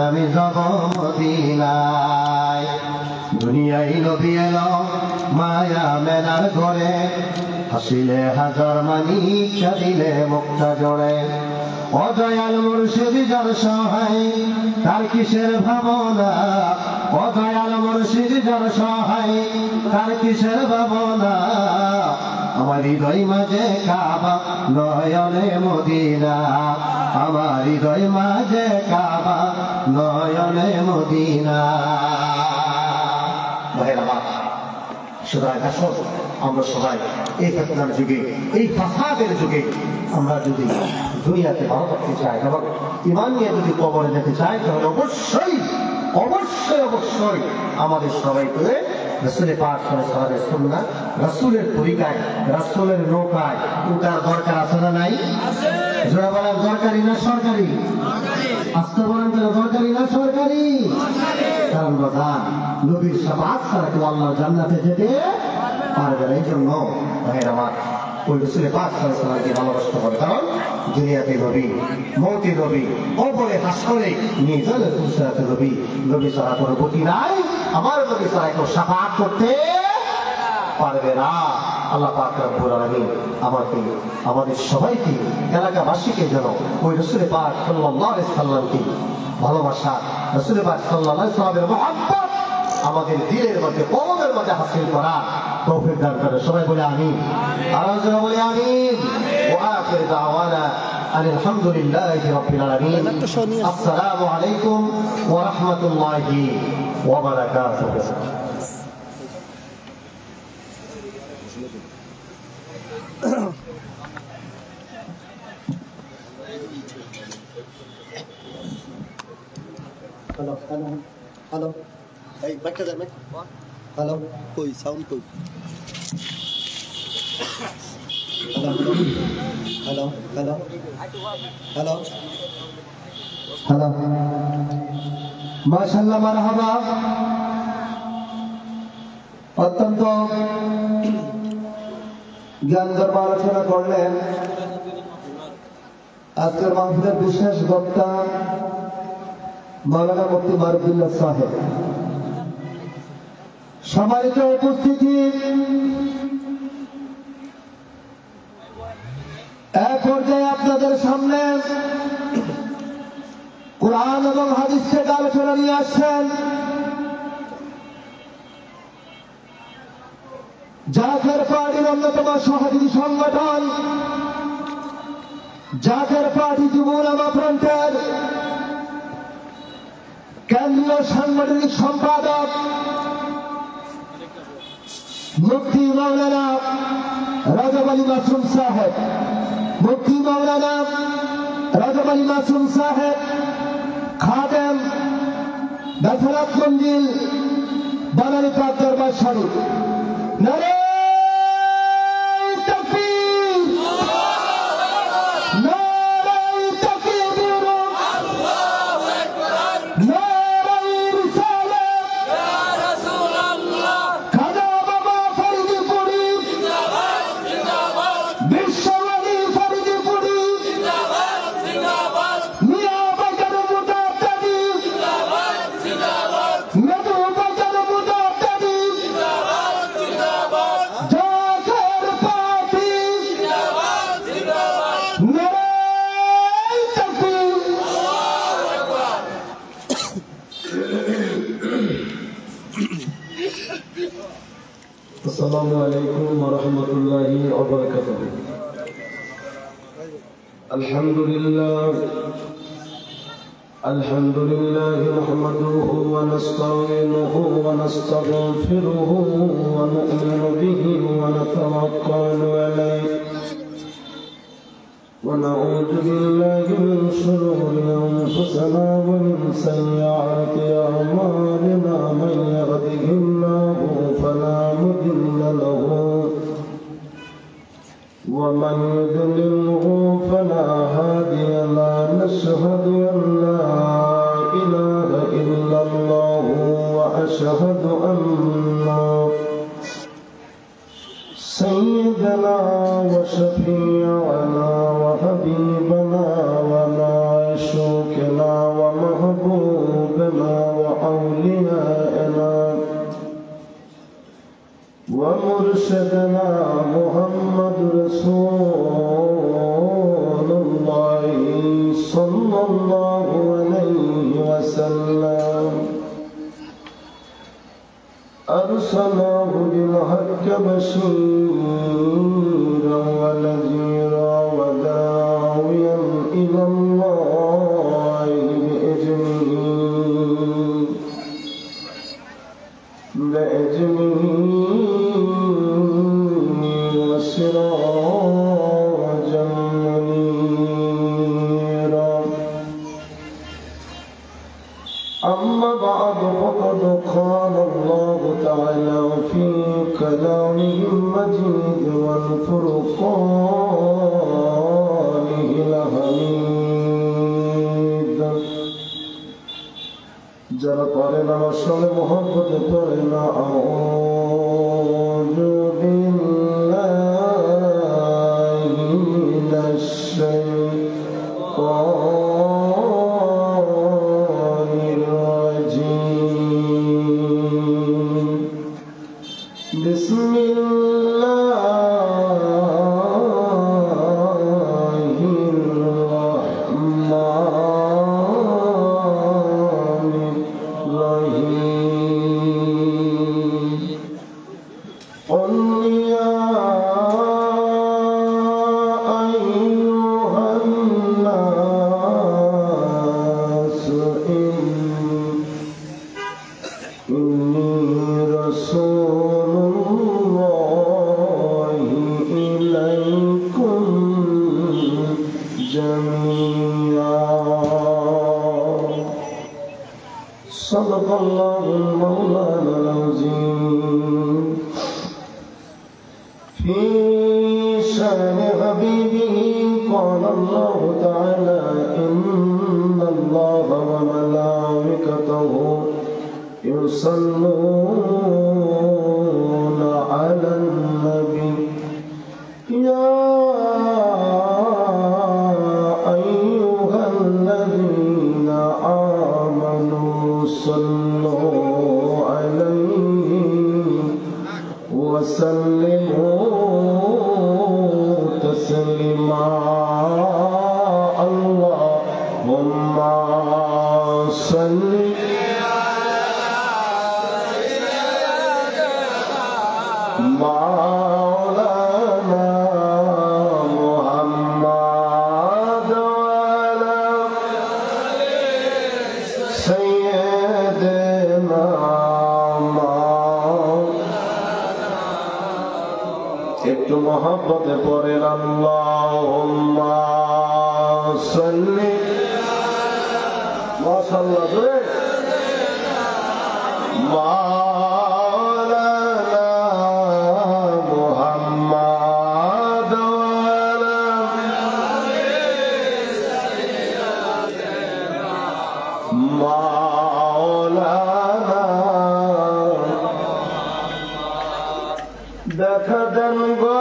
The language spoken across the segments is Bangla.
আমি যাব মদিনায়। দুনিয়ায় নবী এলো মায়া মেলার ঘরে, হাসিলে হাজার মানি কাঁদিলে মুক্তা জড়ে। অদয়াল মুর্শিদ যার সহায় তার কিসের ভাবনা, অদয়াল মুর্শিদ যার সহায় তার কিসের ভাবনা। আমার হৃদয় মাঝে কাবা নয়নে মদিনা, আমার হৃদয় মাঝে কাবা নয়নে মদিনা। সুতরাং আসুন আমরা সবাই এই ফিতনার যুগে, এই ফাসাদের যুগে আমরা যদি দুনিয়াতে ভালো থাকতে চাই এবং ঈমান নিয়ে যদি কবরে যেতে চাই, তাহলে অবশ্যই অবশ্যই অবশ্যই আমাদের সবাইকে রাসূলের পাক সাল্লাল্লাহু আলাইহি ওয়াসাল্লাম রাসূলের তরিকায়, রাসূলের নৌকায় উঠার দরকার আছে না নাই? যারা বলেন দরকারি না সরকারি? আস্তে বলেন দরকারি না সরকারি? কারণ বাজান নবীর শাফাআত ছাড়া কেউ আল্লাহর জান্নাতে যেতে পারবে না। এই জন্য ভাইয়ের আমার ওই রাসূলের পাক সাল্লাল্লাহু আলাইহি ওয়াসাল্লামকে ভালোবাসতে হবে। কারণ দুনিয়াতে নবী, মৌতে নবী, কবরে হাসরে নিজালে ফুসরাতে নবী, নবী ছাড়া কোনো গতি নাই। আমার নবী ছাড়া কেউ শাফাআত করতে পারবে না। আল্লাহ পাক রব্বুল আলামিন আমাকে, আমাদের সবাইকে, এলাকাবাসীকে যেন ওই রাসূলের পাক সাল্লাল্লাহু আলাইহি ওয়াসাল্লামকে ভালোবাসা, রাসূলের পাক সাল্লাল্লাহু আলাইহি ওয়াসাল্লামের মুহাব্বত আমাদের দিলের মধ্যে, কলবের মধ্যে হাসিল করা তৌফিক দান করে। সবাই বলে আমিন। আর যারা বলে আমিন। ওয়া আখির দাওয়ানা আলহামদুলিল্লাহি রাব্বিল আলামিন। আসসালামু আলাইকুম ওয়া রাহমাতুল্লাহি ওয়া বারাকাতুহু। হ্যালো হ্যালো হ্যালো, এই বাইকটা দেন। হ্যালো কই সাউন্ড কই? Hello hello hello hello. মাশাআল্লাহ, মারহাবা। অত্যন্ত জ্ঞানগর্ভ আলোচনা করলেন আজকের মাহফিলের বিশেষ বক্তা মাওলানা মুফতি মারুফুল্লাহ সাহেব। সম্মানিত উপস্থিতি, এক পর্যায়ে আপনাদের সামনে কোরআন এবং হাদিস থেকে আলোচনা নিয়ে আসছেন জাকের পার্টির অন্যতম সহযোগী সংগঠন জাকের পার্টি যুব উলামা ফ্রন্টের কেন্দ্রীয় সাংগঠনিক সম্পাদক মুফতি মাওলানা রাজব আলী মাসুম সাহেব। মুফতি মাওলানা রাজব আলী মাসুম সাহেব খাদেম বেসারাত মঞ্জিল বানারী পাক দরবার শরীফ। নারে তাকবীর, নারে তাকবীর, আল্লাহু আকবার, নারে রিসালাত, ইয়া রাসূলুল্লাহ, খাজা বাবা ফরিদপুরি জিন্দাবাদ জিন্দাবাদ, বিশ্বওয়ালী ফরিদপুরি জিন্দাবাদ জিন্দাবাদ, মিয়া বাজার মুতাদ্দি জিন্দাবাদ জিন্দাবাদ, মধু বাজার মুতাদ্দি জিন্দাবাদ জিন্দাবাদ, জাকের পার্টি জিন্দাবাদ জিন্দাবাদ, নারে তাকবীর, আল্লাহু আকবার। আসসালামু আলাইকুম ওয়া রাহমাতুল্লাহি ওয়া বারাকাতুহু। আলহামদুলিল্লাহ আলহামদুলিল্লাহি নাহমাদুহু ওয়া নাস্তাঈনুহু ওয়া নাস্তাগফিরুহু ওয়া নু'মিনু বিহি ওয়া নাতাওয়াক্কালু আলাইহি ওয়া নাউযু বিল্লাহি মিন শুরুরি আনফুসিনা ওয়া মিন sayyi'ati a'malina man yahdihillahu fala mudilla lahu ومن يضلله فلا هادي له. نشهد أن لا إله إلا الله وأشهد أن سيدنا وشفيعنا وحبيبنا ومعشوقنا ومحبوبنا وأوليائنا ومرشدنا محمد رسول الله صلى الله عليه وسلم أرسله بالحق بشيرا ونذيرا وداعيا إلى الله بإذنه وسراجا منيرا. أما بعد فقد قال الله تعالى في كلامه المجيد والفرقانه الحميد. যারা পারে না আসলে মোহাম্মতে পড়ে না আউযু বিল্লাহি মিনাশ শাইতানির রাজীম। বিসমিল্লাহির রাহমানির রহিম। قل يا أيها الناس إني رسول الله إليكم جميعا. صدق الله المولانا العظيم. في شأن حبيبه قال الله تعالى إن الله وملائكته يصلون على النبي يا أيها الذين آمنوا صلوا عليه وسلموا تسليما. اللهم صل مولانا محمد وعلى سيدنا একটু মহব্বতে পড়েন আল্লাহুম্মা সাল্লি মাশাআল্লাহ জোরে মাওলানা মুহাম্মদ ওয়ালা মাওলানা দেখা দেন গো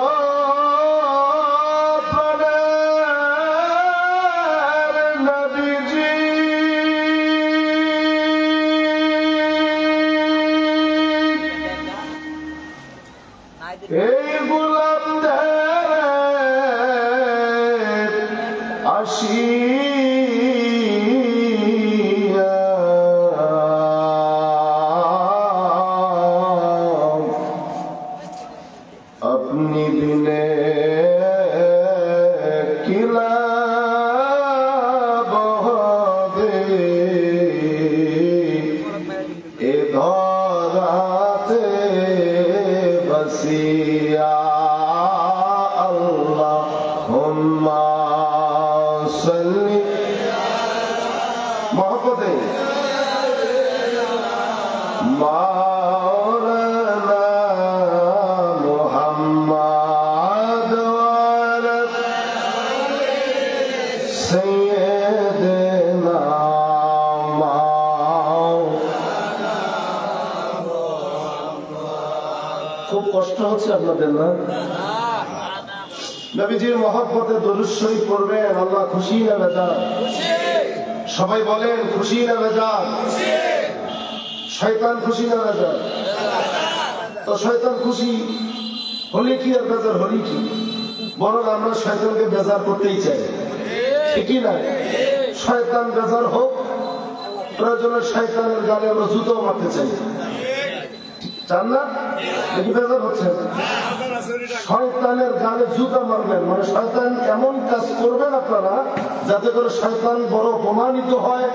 এই গোলাপদের আসিয়া আপনি বিনে কিলা বহবে এ ধরাতে বসিয়া আল্লাহুম্মা সাল্লি মহব্বতে মাওলানা মুহাম্মদ ওয়ালা সাইয়্যিদিনা খুব কষ্ট হচ্ছে আপনাদের না? নবীজির মহব্বতে দরুদ শরীফ পড়বেন, আল্লাহ খুশি না বেটা? সবাই বলেন খুশি না বেজার? শয়তান খুশি না বেজার? তো শয়তান খুশি হলে কি আর বেজার হলে কি, বরং আমরা শয়তানকে বেজার করতেই চাই, ঠিকই না? শয়তান বেজার হোক, প্রয়োজনে শয়তানের গালে আমরা জুতো মারতে চাই, চান না? নাকি বেজার হচ্ছে? শয়তানের গালে জুতা মারবেন মানে শয়তান এমন কাজ করবেন আপনারা যাতে করে শয়তান বড় অপমানিত হয়,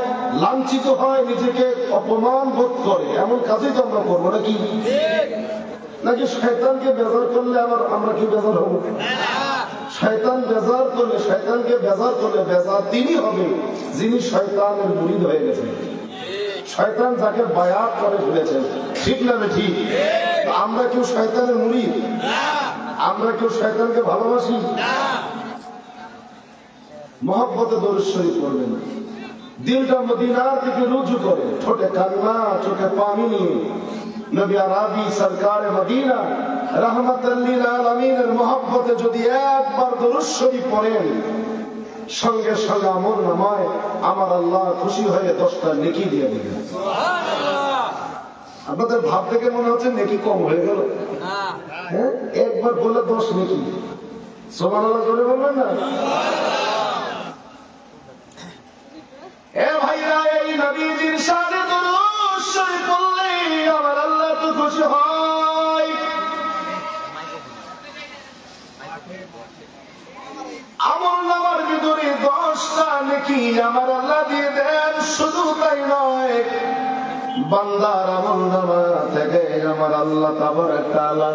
লাঞ্ছিত হয়, নিজেকে অপমান বোধ করে, এমন কাজই তো আমরা করবো নাকি? নাকি শয়তানকে বেজার করলে আবার আমরা কি বেজার হবো? শয়তান বেজার করলে, শয়তানকে বেজার করলে বেজার তিনি হবে যিনি শয়তানের মুরিদ হয়ে গেছেন, শয়তান যাকে বায়াত করে ফেলেছেন, ঠিক না? ঠিক। আমরা কেউ শয়তানের মুরিদ? আমরা কেউ শয়তানকে ভালোবাসি? মহব্বতে দরুদ শরীফ পড়বেন, দিলটা মদিনার দিকে রুজু করে, ঠোঁটে কান্না চোখে পানি নিয়ে নবী আরবি সরকার মদিনা রাহমাতুল লিল আলামিনের মহব্বতে যদি একবার দরুদ শরীফ পড়েন, সঙ্গে সঙ্গে আমল নামায় আমার আল্লাহ খুশি হয়ে 10টা নেকি দিয়ে দিবেন। আপনাদের ভাব থেকে মনে হচ্ছে নেকি কম হয়ে গেল? হ্যাঁ, একবার বললে 10 নেকি। সুবহানাল্লাহ জোরে বলবেন না? এ ভাইরা, এই নবীজির শানে দরুদ শরীফ পড়লে আমার আল্লাহ তো খুশি হয়। আমল নামার ভিতরে 10টা নেকি আমার আল্লাহ দিয়ে দেন। শুধু তাই নয়, বান্দার আমল নামা থেকে আমার আল্লাহ তাবারক তাআলা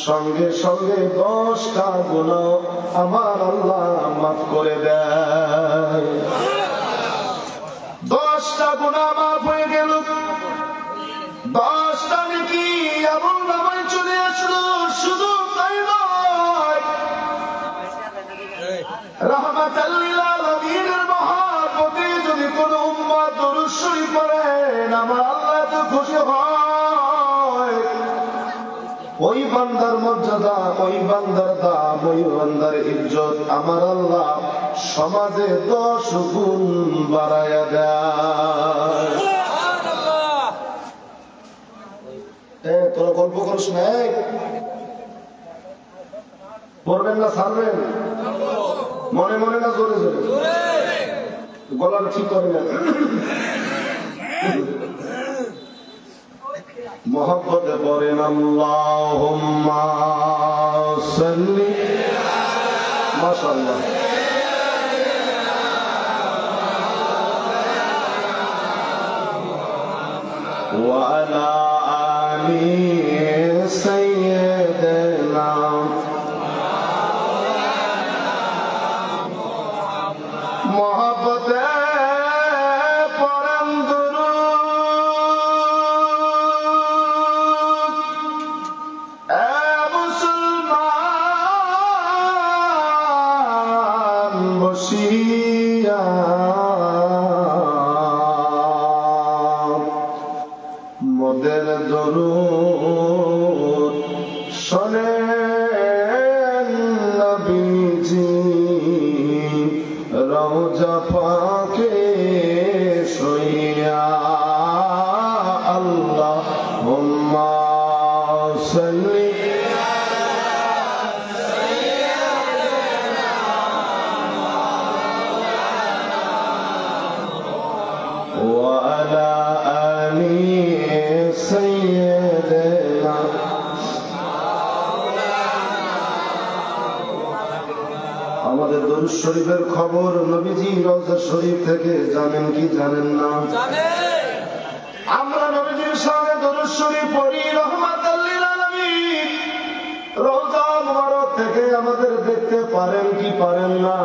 সঙ্গে সঙ্গে 10টা গুনাহ আমার আল্লাহ মাফ করে দেয়। 10টা গুনাহ মাফ হয়ে গেল, 10টা নেকি আমল নামায় চলে আসলো। শুধু তাই নয়, রাহমাতুল লিল আলামিনের মহব্বতে যদি কোন উম্মত দরুদ শরীফ পড়েন, আমার আল্লাহ তো খুশি হয়। ওই বান্দার মর্যাদা, ওই বান্দার দাম, ওই বান্দার ইজ্জত আমার আল্লাহ সমাজে 10 গুণ বাড়ায়া দেয়। তোরা গল্প করিস না, পড়বেন না ছাড়বেন? মনে মনে না জোরে জোরে? গলাটা ঠিক করে না। মহব্বতে পড়েন আল্লাহুম্মা সাল্লি, মাশাআল্লাহ। ওয়া আলা আলি সাইয়্যিদিনা, মহব্বতে পড়েন দুরূদ। এ মুসলমান বসিয়া মোদের দুরূদ শোনেন নবীজি রওজা পাকে শুইয়া। আল্লাহুম্মা সাল্লি ওয়া আলা আলি সাইয়্যিদিনা। আমাদের দরুদ শরীফের খবর নবীজি রওজা শরীফ থেকে জানেন কি জানেন না? আমরা নবীজির শানে দরুদ শরীফ পড়ি, রাহমাতুল লিল আলামিন রওজা মুবারক থেকে আমাদের দেখতে পারেন কি পারেন না?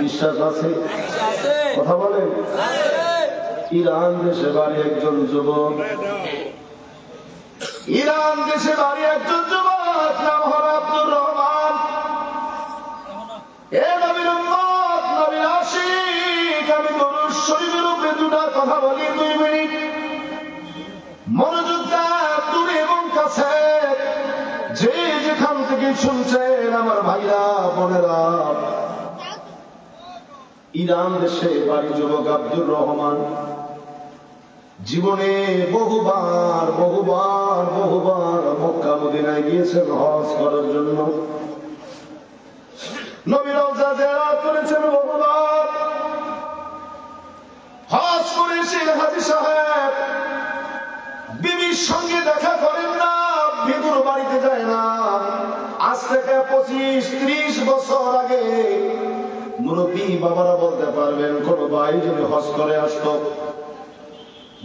বিশ্বাস আছে? কথা বলেন। ইরান দেশে বাড়ি একজন যুবক, ইরান দেশে বাড়ি একজন যুবক, নাম হলো আব্দুর রহমান। এ নবীর উম্মত, নবীর আশিক, আমি দরুদ শরীফের উপরে 2টা কথা বলি 2 মিনিট। মনোযোগ দেন, দূরে এবং কাছে যে যেখান থেকে শুনছেন আমার ভাইরা বোনেরা, ইরান দেশে বাড়ি যুবক আব্দুর রহমান। জীবনে বহুবার বহুবার বহুবার মক্কা মদিনায় গিয়েছেন হজ করার জন্য। নবী রওজা জিয়ারত করেছেন বহুবার। হজ করে এসে হাজী সাহেব বিবির সঙ্গে দেখা করেন না, বিবুর বাড়িতে যায় না। আজ থেকে 25-30 বছর আগে মুরব্বী বাবারা বলতে পারবেন, কোন ভাই যদি হজ করে আসতো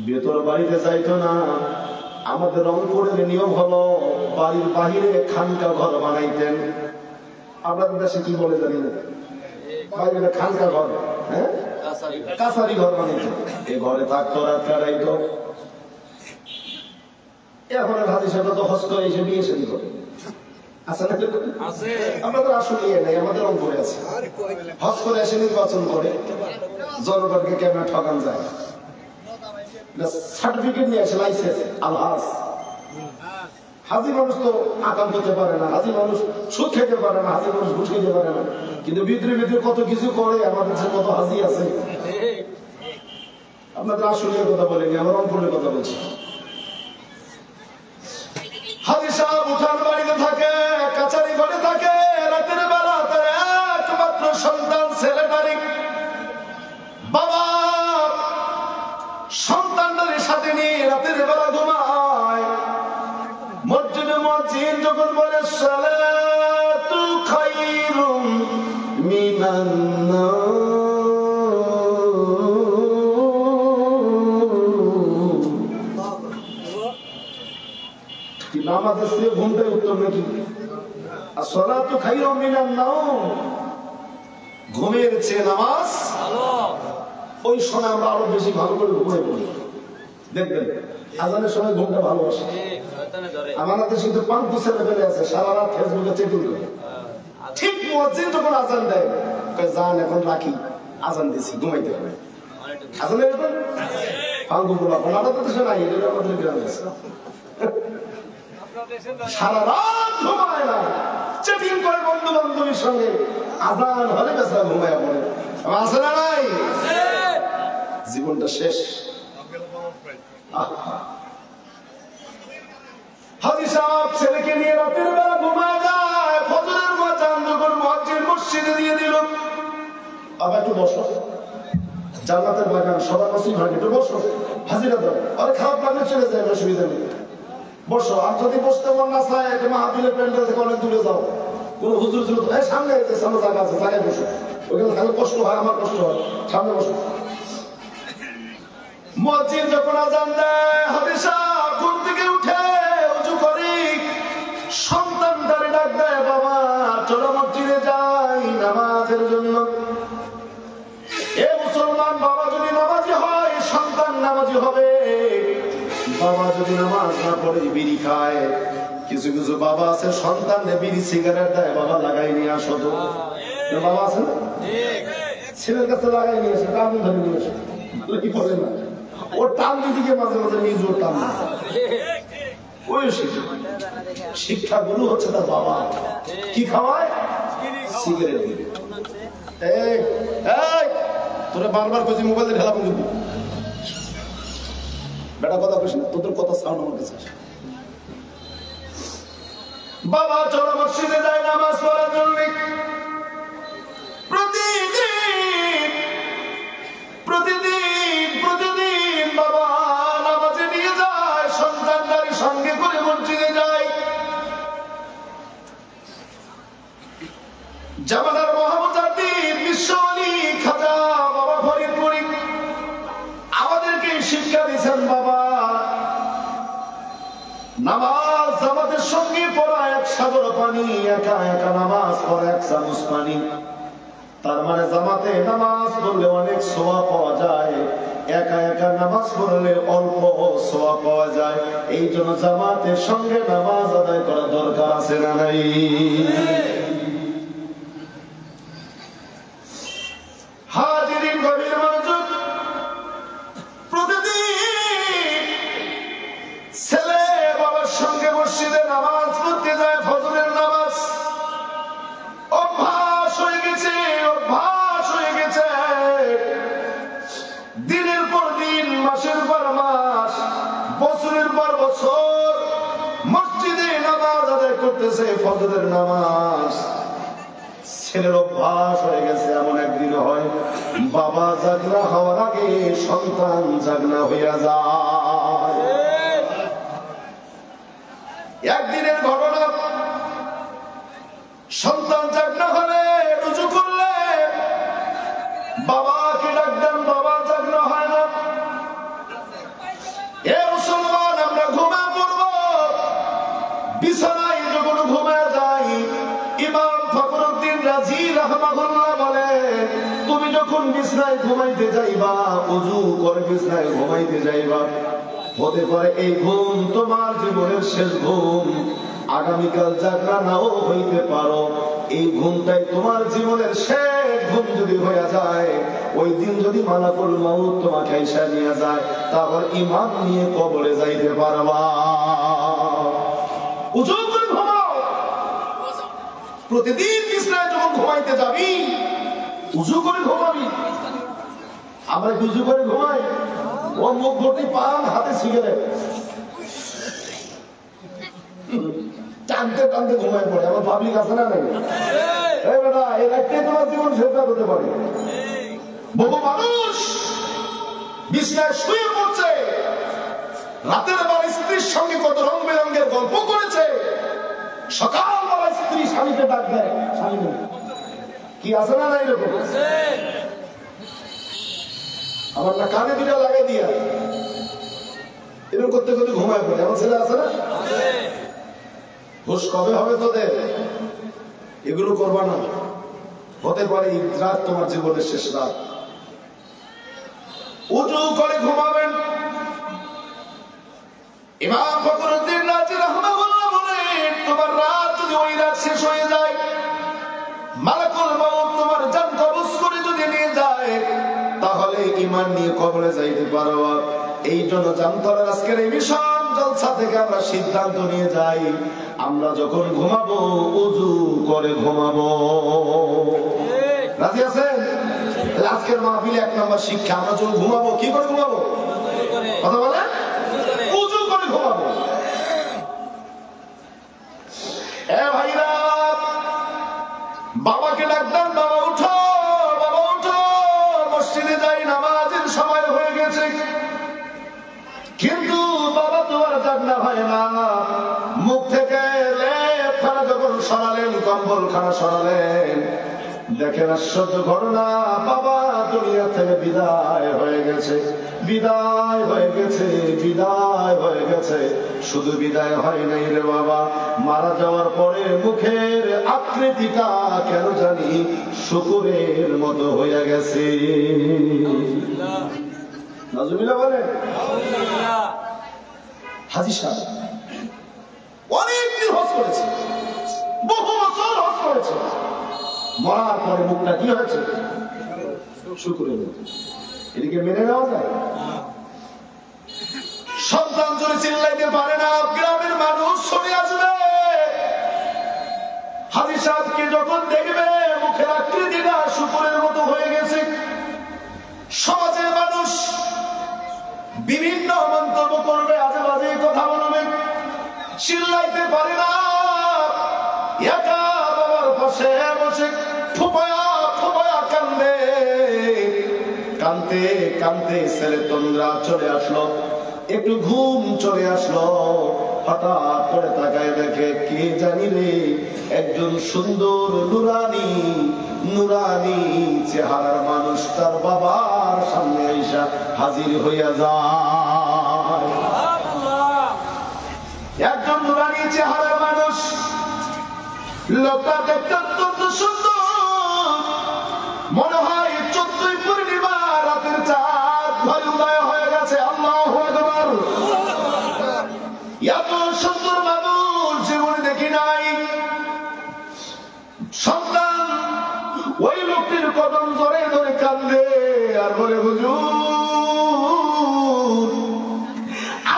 ভেতর বাড়িতে যাইতো না। আমাদের রংপুরের নিয়ম হলো বাড়ির বাহিরে খানকা ঘর বানাইতেন। আপনাদের দেশে কি বলে জানি না, বাইরে খানকা ঘর, হ্যাঁ কাছারি ঘর বানাইতেন। এই ঘরে থাকতো, রাত কাটাইতো। এখন হাজী সাহেব তো হজ করে এসে বিয়ে শাদী করে। আচ্ছা আমাদের আসলে ইয়ে নেই, আমাদের রংপুরে আছে। হজ করে এসে নির্বাচন করে জনগণকে কেমন ঠকান যায়। সার্টিফিকেট নিয়ে আসে, লাইসেন্স আলহাজ। হাজি মানুষ তো আকাম করতে পারে না, হাজি মানুষ সুদ খেতে পারে না, হাজি মানুষ ঘুষ খেতে পারে না, কিন্তু ভিতরে ভিতরে কত কিছু করে। আমাদের কাছে কত হাজি আছে। আপনাদের আসলে কথা বলেনি, আমার রংপুরের কথা বলছি। হাজি সাহেব উঠান বাড়িতে থাকে, কাছারি ঘরে থাকে। রাতের বেলা তার একমাত্র সন্তান ছেলেটারি বাবা সন্তানটার সাথে নিয়ে রাতের বেলা ঘুমায়। মসজিদে মুয়াজ্জিন যখন বলে সালাতু খায়রুম মিনান নাওম, নামাজের চেয়ে ঘুমটাই উত্তম নাকি? আর সালাতু খায়রুম মিনান নাওম, ঘুমের চেয়ে নামাজ ভালো। ওই সময় আমরা আরো বেশি ভালো করে ঘুমিয়ে পড়ি। দেখবেন আজানের সময় ঘুমটা ভালোবাসে। আমাদের দেশে তো পাঙ্কু ছেলে ফেলে আছে, সারা রাত ফেসবুকে চেকিং করে। ঠিক মুয়াজ্জিন যখন আজান দেয়, যান এখন রাখি, আজান দিছি, ঘুমাইতে হবে। আজান এরকম পাঙ্কু বলা আমাদের দেশে নাই, এটা আমাদের গ্রামে আছে। সারা রাত ঘুমায় না, চেকিং করে বন্ধু বান্ধবীর সঙ্গে। আজান হলে বেচারা ঘুমাইয়া পড়ে। আছে না নাই? জীবনটা শেষ। হাজী সাহেব ছেলেকে নিয়ে রাতের বেলা ঘুমায় যায়। ফজরের আযান যখন মুয়াজ্জিন মসজিদে দিয়ে দিল, আবার একটু বসো, জান্নাতের বাগান সবার কাছেই ভাগে, একটু বসো, হাজিরা দাও। আরে খারাপ লাগলে চলে যায়, অসুবিধা নেই, বসো। আর যদি বসতে মন না চায়, মাহফিলের প্যান্ডেল থেকে অনেক দূরে যাও, কোন হুজুর ছিল সামনে সামনে জায়গা আছে, জায়গায় বসো। ওখানে থাকলে কষ্ট হয়, আমার কষ্ট হয়, সামনে বসো। মুয়াজ্জিন যখন আযান দেয়, হাজী সাহেব ঘুম থেকে উঠে ওযু করে সন্তানটারে ডাক দেয়, বাবা চলো মসজিদে যাই নামাজের জন্য। এ মুসলমান, বাবা যদি নামাজি হয় সন্তান নামাজি হবে। বাবা যদি নামাজ না পড়ে বিড়ি খায়, কিছু কিছু বাবা আছে সন্তানকে বিড়ি সিগারেট দেয়, বাবা লাগাই নিয়ে আসো তো। বাবা আছে না, ছেলের কাছে লাগাই নিয়ে আসে, টান ধরে নিয়ে আসে, কি বলে না, ওর টান দিদিকে মাঝে মাঝে নিজ ওর টান। ওই শিক্ষাগুলো হচ্ছে তার বাবা। কি খাওয়ায়? সিগারেট। তোরা বারবার কইছি মোবাইলে ঢেলা পর্যন্ত বেটা কথা কইস না, তোদের কথা সাউন্ড আমার কাছে আসে। বাবা চলো মসজিদে যায় নামাজ পড়ার জন্য। প্রতিদিন বাবা নামাজে নিয়ে যায়, সন্তানদের সঙ্গে করে মসজিদে যায়। জামানার মহামুজাদ্দিদ বিশ্ব আলী খাজা বাবা ফরিদপুরি আমাদেরকে শিক্ষা দিয়েছেন, বাবা নামাজ জামাতের সঙ্গে পড়া এক সাগর পানি, একা একা নামাজ পড়া এক চামচ পানি। তার মানে জামাতে নামাজ পড়লে অনেক সওয়াব পাওয়া যায়, একা একা নামাজ পড়লে অল্প সওয়াব পাওয়া যায়। এই জন্য জামাতের সঙ্গে নামাজ আদায় করা দরকার আছে না নাই? হাজিরিন গভীর মনোযোগ। প্রতিদিন ছেলে বাবার সঙ্গে মসজিদে নামাজ পড়তে যায়, ফজরের নামাজ। অভ্যাস হয়ে গেছে, অভ্যাস হয়ে গেছে। মাসের পর মাস, বছরের পর বছর মসজিদে নামাজ আদায় করতেছে, ফজরের নামাজ। ছেলের অভ্যাস হয়ে গেছে, এমন একদিন হয় বাবা জাগনা হওয়ার আগে সন্তান জাগনা হইয়া যায়। একদিনের ঘটনা, সন্তান জাগনা হলে রুজু করলে বাবাকে ডাকতেন, বাবা জাগনা হয় না। এ মুসলমান, আমরা ঘুমিয়ে পড়ব, বিছানায় যখন ঘুমিয়ে যাই, ইমাম ফখরুদ্দিন রাজি রাহমাহুল্লাহ বলে, তুমি যখন বিছানায় ঘুমাইতে যাইবা, ওযু করে বিছানায় ঘুমাইতে যাইবা, হতে পারে এই ঘুম তোমার জীবনের শেষ ঘুম, আগামীকাল জাগরা নাও হইতে পারো। এই ঘুমটাই তোমার জীবনের শেষ ঘুম যদি হয়ে যায়, ওই দিন যদি মালাকুল মউত তোমাকে আইসা নিয়ে যায়, তারপর ঈমান নিয়ে কবরে যাইতে পারবা। ওযু করে ঘুমাও। প্রতিদিন বিছানায় যখন ঘুমাইতে যাবি, ওযু করে ঘুমাবি। আমরা ওযু করে ঘুমাই, ও মুখ ভর্তি পান, হাতে সিগারেট, টানতে টানতে ঘুমায় পড়ে। আমার পাবলিক আছে না নাই? এই বেটা, এই একটাই তোমার জীবন শেষ হতে পারে। বহু মানুষ বিছানায় শুয়ে পড়ছে, রাতের বেলা স্ত্রীর সঙ্গে কত রং বেরঙের গল্প করেছে, সকালবেলা স্ত্রী স্বামীকে ডাক দেয়, স্বামী কি আছে না নাই? এরকম আমার না কানে দুটা লাগাই দিয়া এরকম করতে করতে ঘুমায় পড়ে। আমার ছেলে আছে না? হুশ কবে হবে তোদের? এগুলো করবা না, হতে পারে এই রাত তোমার জীবনের শেষ রাত। উজু করে ঘুমাবেন। ইমাম ফখরুদ্দিন রাজি রাহমাহুল্লাহ বলেন, তোমার রাত যদি ওই রাত শেষ হয়ে যায়, মালাকুল মউত তোমার জান কবজ করে যদি নিয়ে যায়, তাহলে ঈমান নিয়ে কবরে যাইতে পারো। এই জন্য জামতলার আজকের এই বিশাল জলসা থেকে আমরা সিদ্ধান্ত নিয়ে যাই, আমরা যখন ঘুমাবো ওযু করে ঘুমাবো। রাজি আছেন? আজকের মাহফিলে এক নম্বর শিক্ষা, আমরা যখন ঘুমাবো কি করে ঘুমাবো? কথা বলে, ওযু করে ঘুমাবো। এ ভাইরা, বাবাকে ডাকতেন, বাবা উঠো, বাবা উঠো, মসজিদে যাই, নামাজের সময় হয়ে গেছে। কিন্তু বাবা তো আর জাগনা হয় না। মুখ থেকে লেপখানা যখন সরালেন, কম্বল খানা সরালেন, দেখেন আশ্চর্য ঘটনা, বাবা দুনিয়া থেকে বিদায় হয়ে গেছে, বিদায় হয়ে গেছে, বিদায় হয়ে গেছে। শুধু বিদায় হয় নাই রে বাবা, মারা যাওয়ার পরে মুখের আকৃতিটা কেন জানি শুকুরের মতো হয়ে গেছে। নাজুবিল্লাহ বলে হাজী সাহেব অনেকদিন হজ করেছে, বহু বছর হজ করেছে, মরার পরে মুখটা কি হয়েছে? শুকুরের মতো। এদিকে মেনে নেওয়া যায়? সন্তান জোরে চিল্লাইতে পারে না, গ্রামের মানুষ সরে আসবে, হাজী সাহেবকে যখন দেখবে মুখের আকৃতিটা শুকুরের মতো হয়ে গেছে, সমাজের মানুষ বিভিন্ন মন্তব্য করবে, আজে বাজে কথা বলবে, চিল্লাইতে পারে না, একা বাবার পাশে বসে ফুপায়া ফুপায়া কান্দে, কান্দতে কান্দতে ছেলে তন্দ্রা চলে আসলো, একটু ঘুম চলে আসলো। হঠাৎ করে তাকায় দেখে, কে জানি রে, একজন সুন্দর নুরানি নুরানি চেহারার মানুষ তার বাবার সামনে আইসা হাজির হইয়া যায়। একজন নুরানি চেহারার মানুষ, লোকটা দেখতে অত্যন্ত সুন্দর, মনে হয় 14ই পূর্ণিমা রাতের চাঁদ ঘরে উদয় হয়ে গেছে। আল্লাহু আকবার। এত সুন্দর মানুষ জীবনে দেখি নাই। সন্তান ওই লোকটির কদম ধরে ধরে কান্দে আর বলে, হুজুর,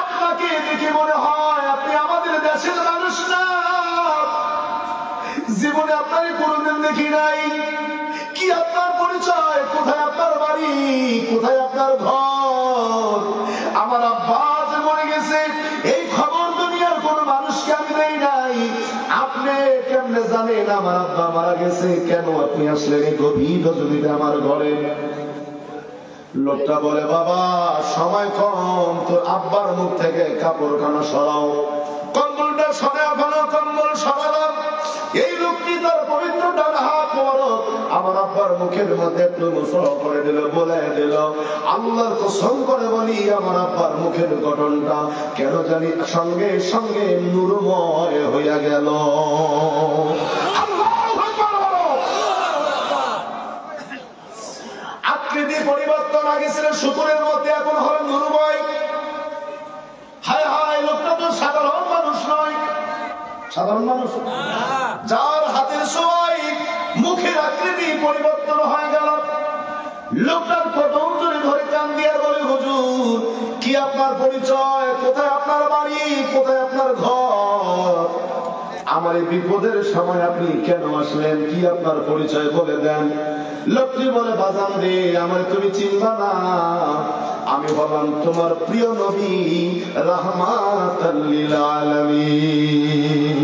আপনাকে দেখে মনে হয় আপনি আমাদের দেশের মানুষ না, জীবনে আপনাকে কোনোদিন দেখি নাই। কি আপনার পরিচয়? কোথায় আপনার বাড়ি? কোথায় আপনার ঘর? আমার আব্বা যে মরে গেছে এই খবর দুনিয়ার কোন মানুষকে আমি দেই নাই। আপনি কেমনে জানেন আমার আব্বা মারা গেছে? কেন আপনি আসলেন এই গভীর রজনীতে আমার ঘরে? লোকটা বলে, বাবা সময় কম, তোর আব্বার মুখ থেকে কাপড়খানা সরাও। কম্বলটা সরাও, ভালো কম্বল সরালাম। এই লোকটি তার পবিত্র ডান হাত মোবারক আমার আব্বার মুখের মধ্যে একটু মুসল করে দিল, বলে দিল, আল্লাহর কসম করে বলি আমার আব্বার মুখের গঠনটা কেন জানি সঙ্গে সঙ্গে নূরময় হইয়া গেল। আকৃতি পরিবর্তন আগে ছিল শুকুরের মধ্যে, এখন হল নূরময়। হায় হায়, লোকটা তো সাধারণ মানুষ নয়। সাধারণ মানুষ যার হাতের ছোঁয়ায় মুখের আকৃতি পরিবর্তন হয়ে গেল। লোকটার কদম জোরে ধরে কান দিয়ে বলে, হুজুর কি আপনার পরিচয়? কোথায় আপনার বাড়ি? কোথায় আপনার ঘর? আমার এই বিপদের সময় আপনি কেন আসলেন? কি আপনার পরিচয় বলে দেন। লোকটি বলে, বাজান রে, আমার তুমি চিনবা না, আমি হলাম তোমার প্রিয় নবী রাহমাতাল লিল আলামিন।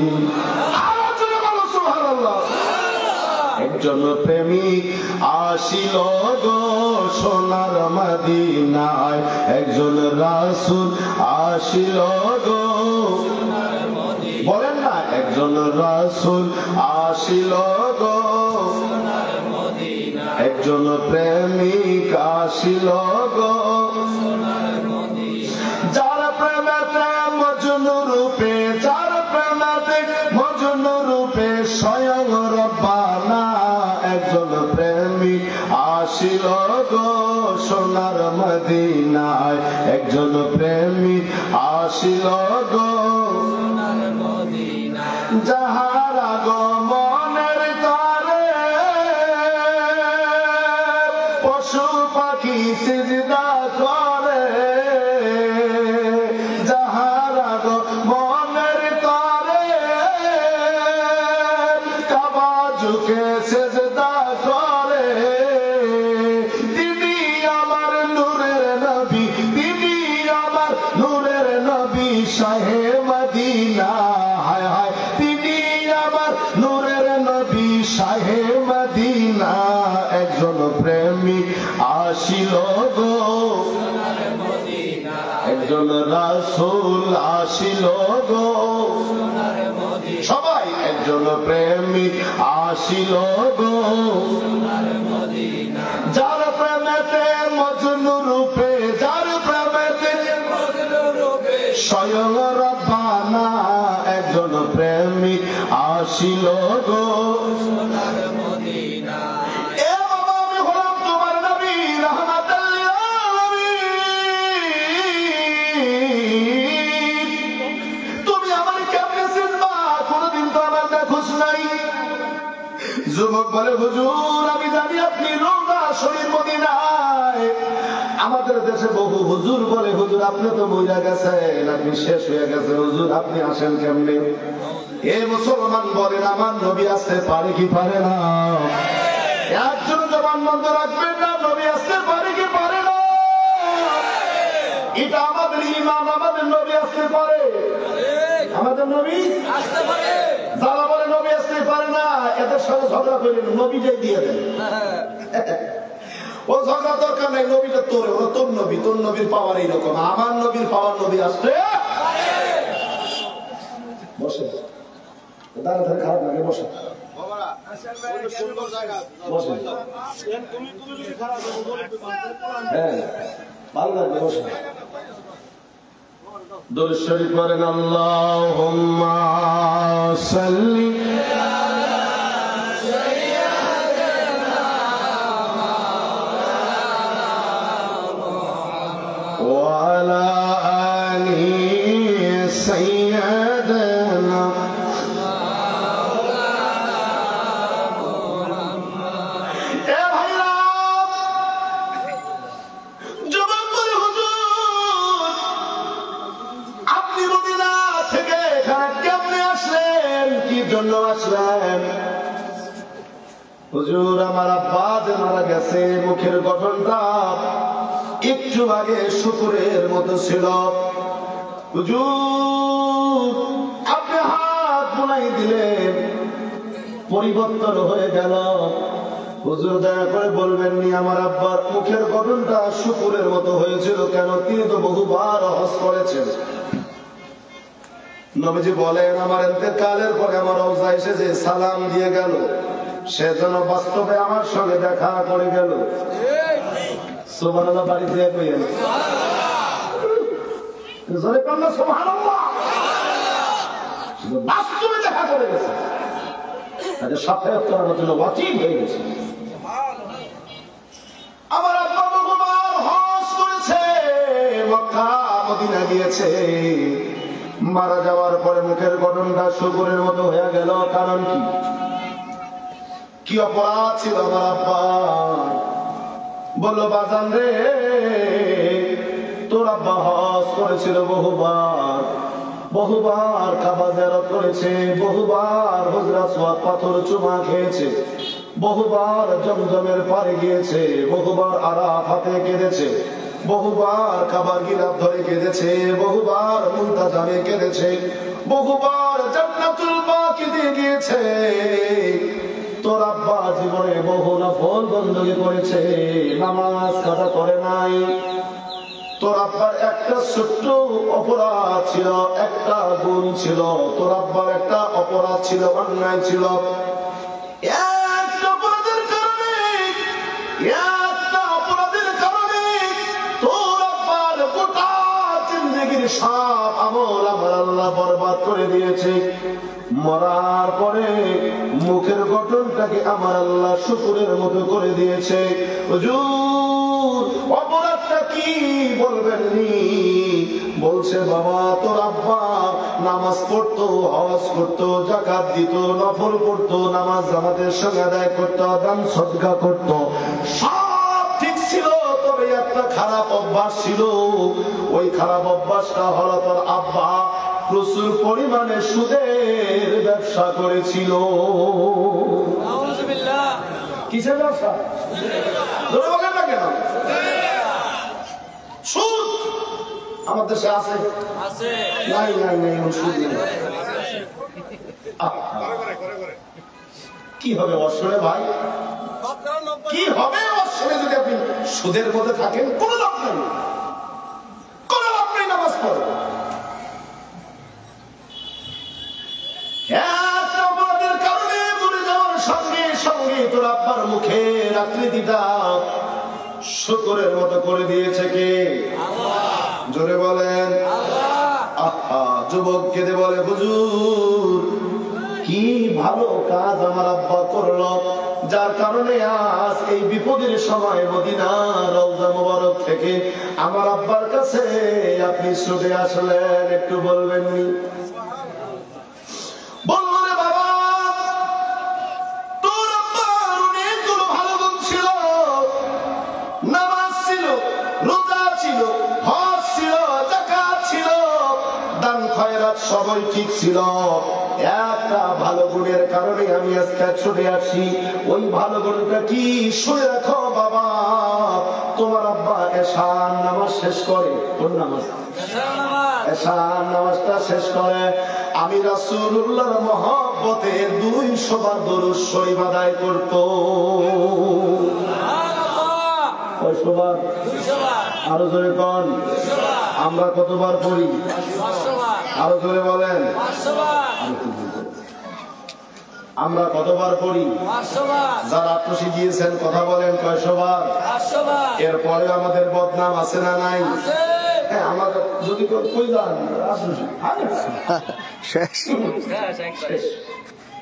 একজন প্রেমিক আসিল গো সোনার মদিনায়, একজন রাসূল আসিল গো, বলেন না, একজন রাসূল আসিল গো, একজন প্রেমিক আসিল গো, যার প্রেমেতে মজনু রূপে, যার প্রেমেতে মজনু রূপে স্বয়ং রব্বানা। একজন প্রেমিক আসিল গো সোনার মদিনায়, একজন প্রেমিক আসিল গো যাহার আগমনের তরে পশু পাখি সিজদা করে, যাহার আগমনের তরে কাবা ঝুঁকে সিজদা করে। তিনি আমার নূরের নবী, তিনি আমার নূরের নবী শাহে মদিনা। হায় হায়, তিনি আমার নূরের নবী শাহে মদিনা। একজন প্রেমিক আসিল গো, একজন রাসূল আসিল গো, সবাই একজন প্রেমিক আসিল গো, যার প্রেমেতে মজনু রূপে, যার প্রেমেতে স্বয়ং রব্বানা। একজন প্রেমিক আসিল গো। এ বাবা, আমি হলাম তোমার নবী রাহমাতাল লিল আলামিন। তুমি আমার কেমনে চিনবা? কোনদিন তো আমার দেখোস নাই। যুবক বলে, হুজুর আমি জানি আপনি রওজা শরীফ মদিনায়। আমাদের দেশে বহু হুজুর বলে, হুজুর আপনি তো মইরা গেছেন, আপনি শেষ হয়ে গেছেন, হুজুর আপনি আসেন কেমনে? এ মুসলমান বলেন, আমার নবী আসতে পারে কি পারে না? একজন জবান বন্ধ রাখবেন না, নবী আসতে পারে কি পারে না? এটা আমাদের ঈমান, আমাদের নবী আসতে পারে, আমাদের নবী আসতে পারে। যারা বলে নবী আসতে পারে না, এদের সাথে ঝগড়া করেন, নবীটাই দিয়ে দেন। ও ঝগড়া দরকার নাই, নবীটা তোর, ওরা তোর নবী, তোর নবীর পাওয়ার এইরকম, আমার নবীর পাওয়ার নবী আসতে বসে। দাঁড়া খারাপ লাগে, বসে বসে। হ্যাঁ ভালো লাগবে, বসে। দুরূদ শরীফ পড়েন, আল্লাহুম্মা সাল্লি ওয়া আলা আলি সাইয়্যিদিনা। হুজুর আমার আব্বা যে মারা গেছে, মুখের গঠনটা একটু আগে শুকুরের মতো ছিল। হুজুর আপনি হাত বুলাই দিলেন, পরিবর্তন হয়ে গেল। হুজুর দয়া করে বলবেন নি আমার আব্বার মুখের গঠনটা শুকুরের মতো হয়েছিল কেন? তিনি তো বহুবার হজ করেছেন। নবীজি বলেন আমার ইন্তেকালের পরে আমার রওজা এসে যে সালাম দিয়ে গেল, সে যেন বাস্তবে আমার সঙ্গে দেখা করে গেল। সুবহানাল্লাহ বাড়ি দিয়ে কইেন জোরে কান্না সুবহানাল্লাহ। বাস্তবে দেখা করে গেছে, তাদের সাফায়াত করার জন্য ওয়াজিব হয়ে গেছে। আমার আব্বা বহুবার হজ করেছে, মক্কা মদিনা গিয়েছে। মারা যাওয়ার পরে মুখের গঠনটা শুকুরের মতো হয়ে গেল। কারণ কি অপরাধ ছিল আমার আব্বা? বললো বাজান রে, তোর আব্বা হজ করেছিল বহুবার, বহুবার কাবা জিয়ারত করেছে, বহুবার হুজরা সোয়াদ পাথর চুমা খেয়েছে, বহুবার জমজমের পারে গিয়েছে, বহুবার আরাফাতে কেঁদেছে, বহুবার কাবার গিলাফ ধরে কেঁদেছে, বহুবার মুনতাজামে কেঁদেছে, বহুবার জান্নাতুল বাকিতে গিয়েছে। তোর আব্বা জীবনে বহু নফল বন্দী করেছে, নামাজ কাজা করে নাই। তোর আব্বার একটা ছোট্ট অপরাধ ছিল, একটা গুণ ছিল। তোর আব্বার একটা অপরাধ ছিল, অন্যায় ছিল। একটা অপরাধের কারণে তোর আব্বার গোটা জিন্দেগির সব আমল আমার আল্লাহ বরবাদ করে দিয়েছে। মরার পরে মুখের গঠনটাকে আমার আল্লাহ শুকুরের মতো করে দিয়েছে। হুজুর অপরাধটা কি বলবেন নি? বলছে বাবা তোর আব্বা নামাজ পড়তো, হজ করতো, যাকাত দিত, নফল পড়তো, নামাজ জামাতের সঙ্গে আদায় করতো, দান সদকা করতো, সব ঠিক ছিল। তবে একটা খারাপ অভ্যাস ছিল। ওই খারাপ অভ্যাসটা হলো তোর আব্বা প্রচুর পরিমাণে সুদের ব্যবসা করেছিল। কিসের ব্যবসা? ধরে বলেন না কেন? সুদ আমার দেশে আছে? নাই নাই নাই, সুদ নেই। কি হবে অশ্বরে ভাই? কি হবে অশ্বরে যদি আপনি সুদের মধ্যে থাকেন? কোনো লাভ নেই, কোনো লাভ নেই নামাজ পড়ে। অপরাধের কারণে মরে যাওয়ার সঙ্গে সঙ্গে তোর আব্বার মুখের আকৃতিটা শুকরের মতো করে দিয়েছে কে? জোরে বলেন আহা। যুবক কেঁদে বলে হুজুর কি ভালো কাজ আমার আব্বা করলো, যার কারণে আজ এই বিপদের সময় মদিনার রওজা মুবারক থেকে আমার আব্বার কাছে আপনি ছুটে আসলেন। একটু বলবেন নি? বললো রে বাবা তোর আব্বার অনেকগুলো ভালো গুণ ছিল, নামাজ ছিল, রোজা ছিল, হজ ছিল, যাকাত ছিল, দান খয়রাত সবই ঠিক ছিল। একটা ভালো গুণের কারণে আমি আজকে ছুটে আসি। ওই ভালো গুণটা কি? শুনে রাখো বাবা, তোমার আব্বা এশার নামাজ শেষ করে, কোন নামাজ? এশার নামাজটা শেষ করে আমি রাসূলুল্লাহর মহব্বতে 200 বার দরুদ শরীফ আদায় করত। কয়শোবার? আরো জোরে কোন? আমরা কতবার পড়ি? আরো জোরে বলেন। আমরা কতবার পড়ি? যারা আত্মসী দিয়েছেন কথা বলেন কয়শোবার? এরপরে আমাদের বদনাম আছে না নাই? হ্যাঁ, আমাদের যদি কই যান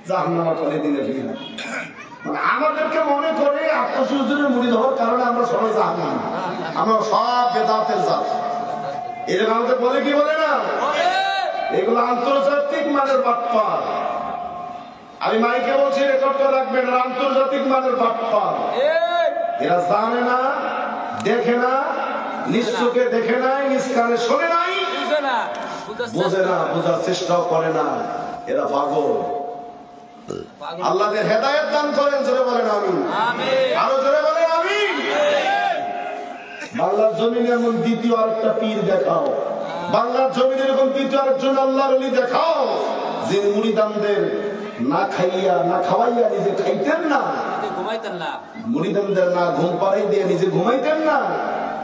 জাহান্নামে ফেলে দিলে আমাদেরকে মনে করে আত্মসী হুজুরের মুড়ি হওয়ার কারণে আমরা সবাই জাহান্নামে, আমরা সব বেদাতের জাত। এর আমাদের বলে কি বলে না? এগুলো আন্তর্জাতিক মানের বাটপার। আমি মাইকে বলছি, রেকর্ড করে রাখবেন, আন্তর্জাতিক মানের বাটপার। এরা জানে না, দেখে না, নিজ চোখে দেখে নাই, নিজ কানে শোনে নাই, বোঝে না, বোঝার চেষ্টাও করে না। এরা পাগল। আল্লাহদের হেদায়েত দান করেন। জোরে বলেন আমিন। আরো জোরে বলেন আমিন। বাংলার জমিনে এমন দ্বিতীয় আরেকটা পীর দেখাও, বাংলার জমিনে এরকম দ্বিতীয় আরেকজন আল্লাহর ওলি দেখাও যে মুরিদানদের না খাইয়া না খাওয়াইয়া নিজে খাইতেন না, মুরিদানদের না ঘুম পাড়াই দিয়ে নিজে ঘুমাইতেন না।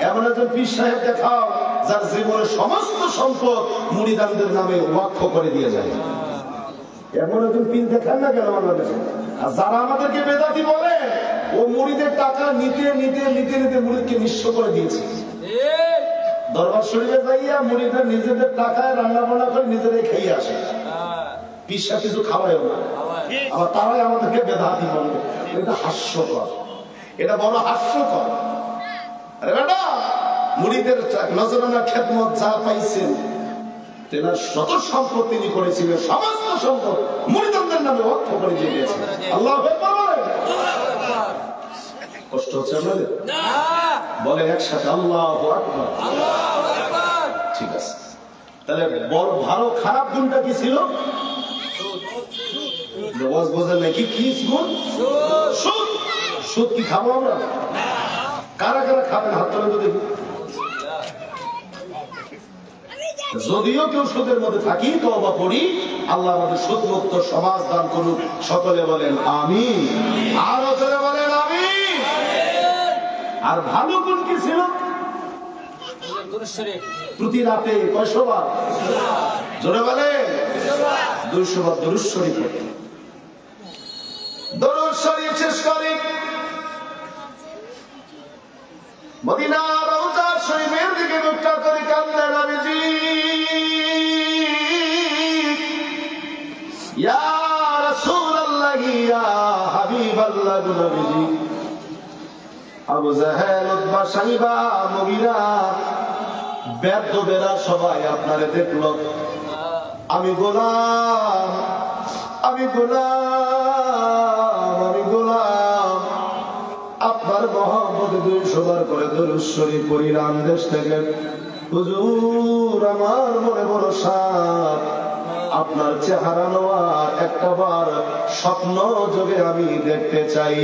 এমন একজন পীর সাহেব দেখাও যার জীবনের সমস্ত সম্পদ মুরিদানদের নামে ওয়াকফ করে দিয়ে যায়। এমন একজন পীর দেখান না কেন বাংলাদেশে? আর যারা আমাদেরকে বেদাতি বলে, ও মুরিদের টাকা নিতে নিতে নিতে নিতে মুরিদকে নিঃস্ব করে দিয়েছে। দরবার শরীফে যাইয়া মুরিদরা নিজেদের টাকায় রান্না বান্না করে নিজেরাই খেয়ে আসে, পীর সাহেব কিছু খাওয়ায়ও না। আবার তারাই আমাদেরকে বেদাতি বলে। এটা হাস্যকর, এটা বড় হাস্যকর। আরে বেটা, মুরিদের নজরানা খেদমত যা পাইছেন তেনার শত সম্পদ তিনি করেছিলেন, সমস্ত সম্পদ মুরিদদের নামে ওয়াকফ করে দিয়ে গেছেন। আল্লাহু আকবার বলেন। কষ্ট হচ্ছে আপনাদের? বলেন একসাথে আল্লাহু আকবার। ঠিক আছে, তাহলে বড় ভালো খারাপ গুণটা কি ছিল? বোঝেন নাকি কি গুণ? সুদ। সুদ কি খাবো আমরা? কারা কারা খাবেন হাত তুলে তো দেখি। যদিও কেউ সুদের মধ্যে থাকি তওবা করি, আল্লাহ আমাদের সুদ মুক্ত সমাজ দান করুক। সকলে বলেন আমিন, আরো জোরে বলেন আমিন। আর ভালো গুণ কি ছিল? প্রতি রাতে কয়শবার? জোরে বলেন 200 বার দরুদ শরীফ পড়ে। দরুদ শরীফ শেষ করে মদিনার রওজা শরীফের দিকে মুখটা করে কান্দেন নবীজি, ইয়া রাসূলুল্লাহ ইয়া হাবিবাল্লাহ। নবীজি আবু জাহেল, উতবা, সাইবা, মুগীরা, বেদবেরা সবাই আপনারে দেখলো। আমি গোলাম, আমি গোলাম, আমি গোলাম। আপনার মহব্বত 200 বার করে দরুদ শরীফ পড়িলাম দেশ থেকে। হুজুর আমার মনে বড় সাধ, আপনার চেহারা নেওয়ার একটা বার স্বপ্ন যোগে আমি দেখতে চাই।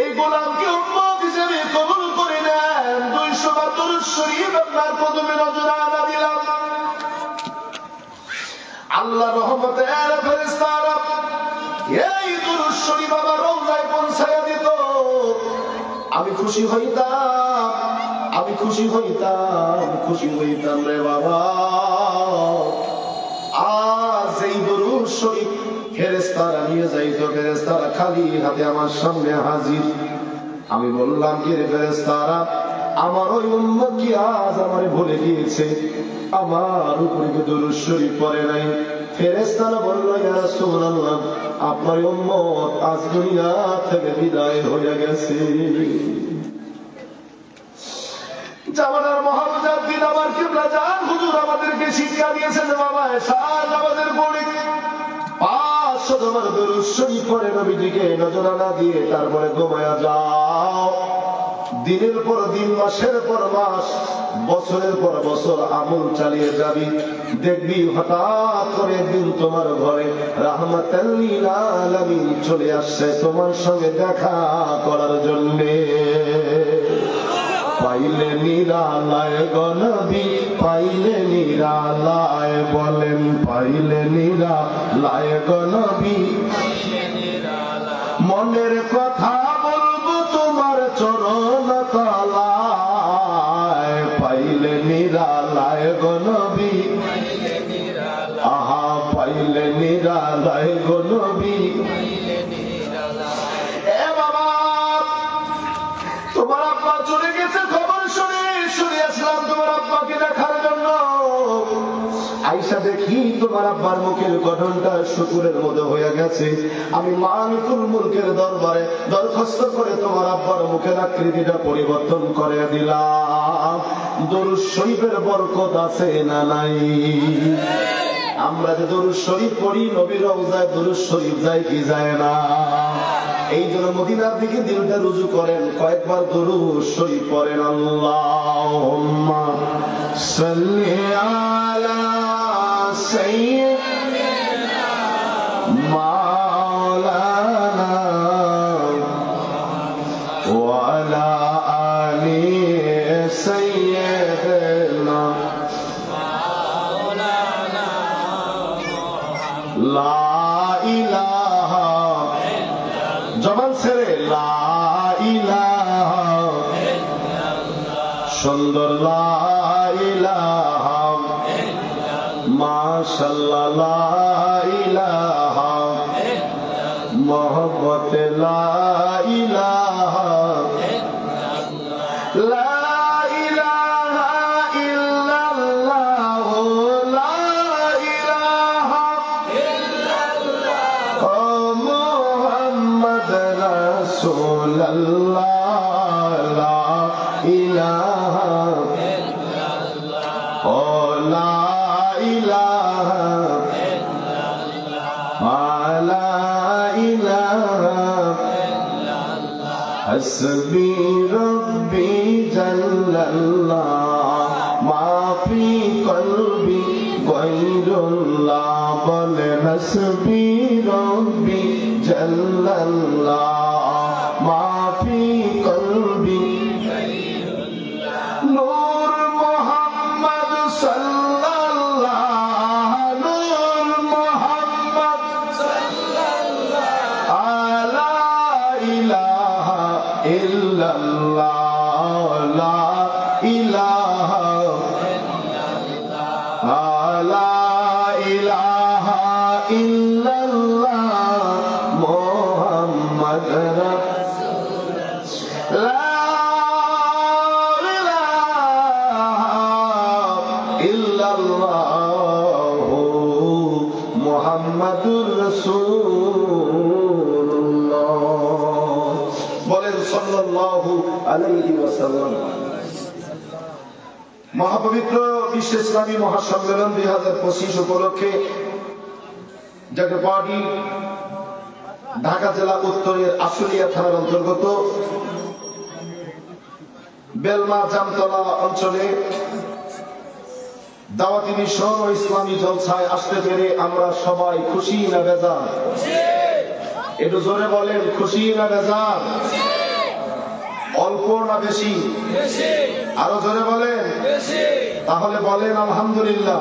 এই গোলামকে উম্মত হিসেবে কবুল করে নেন। 200 বার দরুদ শরীফ আপনার কদমে নজরানা দিলাম। আল্লাহ রহমতের ফেরেশতারা এই দরুদ শরীফ আমার রওজায় পৌঁছায়া দিত। আমি খুশি হইতাম, আমি খুশি হইতাম, খুশি হইতাম রে বাবা। আজ এই দরুদ শরীফ ফেরেশতারা নিয়ে যাইতো, ফেরেশতারা খালি হাতে আমার সামনে হাজির। আমি বললাম কি রে ফেরেশতারা, আমার ওই উম্মত কি আজ আমারে ভুলে গিয়েছে? আমার উপরে কি দরুদ শরীফ পড়ে নাই? ফেরেশতারা বলল ইয়া রাসূলুল্লাহ, আপনার উম্মত আজ দুনিয়া থেকে বিদায় হয়ে গেছে। জামানার মহামুজাদ্দিদ আমার কিবলা জান হুজুর আমাদেরকে শিক্ষা দিয়েছে যে বাবা এশার নামাজের পরে 500 বার দরুদ শরীফ পড়ে নবীজিকে নজরানা দিয়ে তারপরে ঘুমায়া যাও। দিনের পর দিন, মাসের পর মাস, বছরের পর বছর আমল চালিয়ে যাবি, দেখবি হঠাৎ করে একদিন তোমার ঘরে রাহমাতাল লিল আলামিন চলে আসছে তোমার সঙ্গে দেখা করার জন্যে। পাইলে নিরালায় গো নবী, পাইলে নিরালায়, বলেন পাইলে নিরালায় গো নবী। মনের কথা বলবো তোমার চরণ তলায়, পাইলে নিরালায় গো নবী। আহা পাইলে নিরালায় গো নবী। এ বাবা, তোমার আব্বা চলে গেছে খবর শুনে আসলাম তোমার আব্বাকে দেখার জন্য। আইসা দেখি তোমার আব্বার মুখের গঠনটা শুকুরের মতো হয়ে গেছে। আমি মালিকুল মুলকের দরবারে দরখাস্ত করে তোমার আব্বার মুখের আকৃতিটা পরিবর্তন করে দিলাম। দরুদ শরীফের বরকত আছে না নাই? আমরা যে দরুদ শরীফ পড়ি, নবীর রওজায় দরুদ শরীফ যায় কি যায় না? এই জন্য মদিনার দিকে দিলটা রুজু করেন, কয়েকবার দরুদ শরীফ পড়েন। আল্লাহুম্মা সাল্লি আলা সাইয়্যিদিনা জবান ছেড়ে লা ইলাহা সুন্দর লা ইলাহা মাশাআল্লাহ লা ইলাহা মোহব্বত লা ইলাহা লা ইলাহা ইল্লাল্লাহ লা ইলাহা ইল্লাল্লাহ ও মুহাম্মদ রাসূলুল্লাহ লা ইলাহা ইল্লাল্লাহ ও লা ইলাহা ইল্লাল্লাহ حسبي ربي جل الله ما في قلبي غير الله بل حسبي ربي جل الله ما في قلبي غير الله نور محمد صلى الله نور محمد صلى الله على إله إلا الله لا إله إلا الله لا إله إلا الله محمد رسول لا إله إلا الله محمد رسول الله বলেন সাল্লাল্লাহু আলাইহি ওয়াসাল্লাম। মহাপবিত্র বিশ্ব ইসলামী মহাসম্মেলন 2025 উপলক্ষে যাকে পার্টি ঢাকা জেলা উত্তরের আশুলিয়া থানার অন্তর্গত বেলমা জামতলা অঞ্চলে দাওয়াতি মিশন ও ইসলামী জলসায় আসতে পেরে আমরা সবাই খুশি না বেজার? একটু জোরে বলেন, খুশি না বেজার? অল্প না বেশি? আরো জোরে বলেন। তাহলে বলেন আলহামদুলিল্লাহ।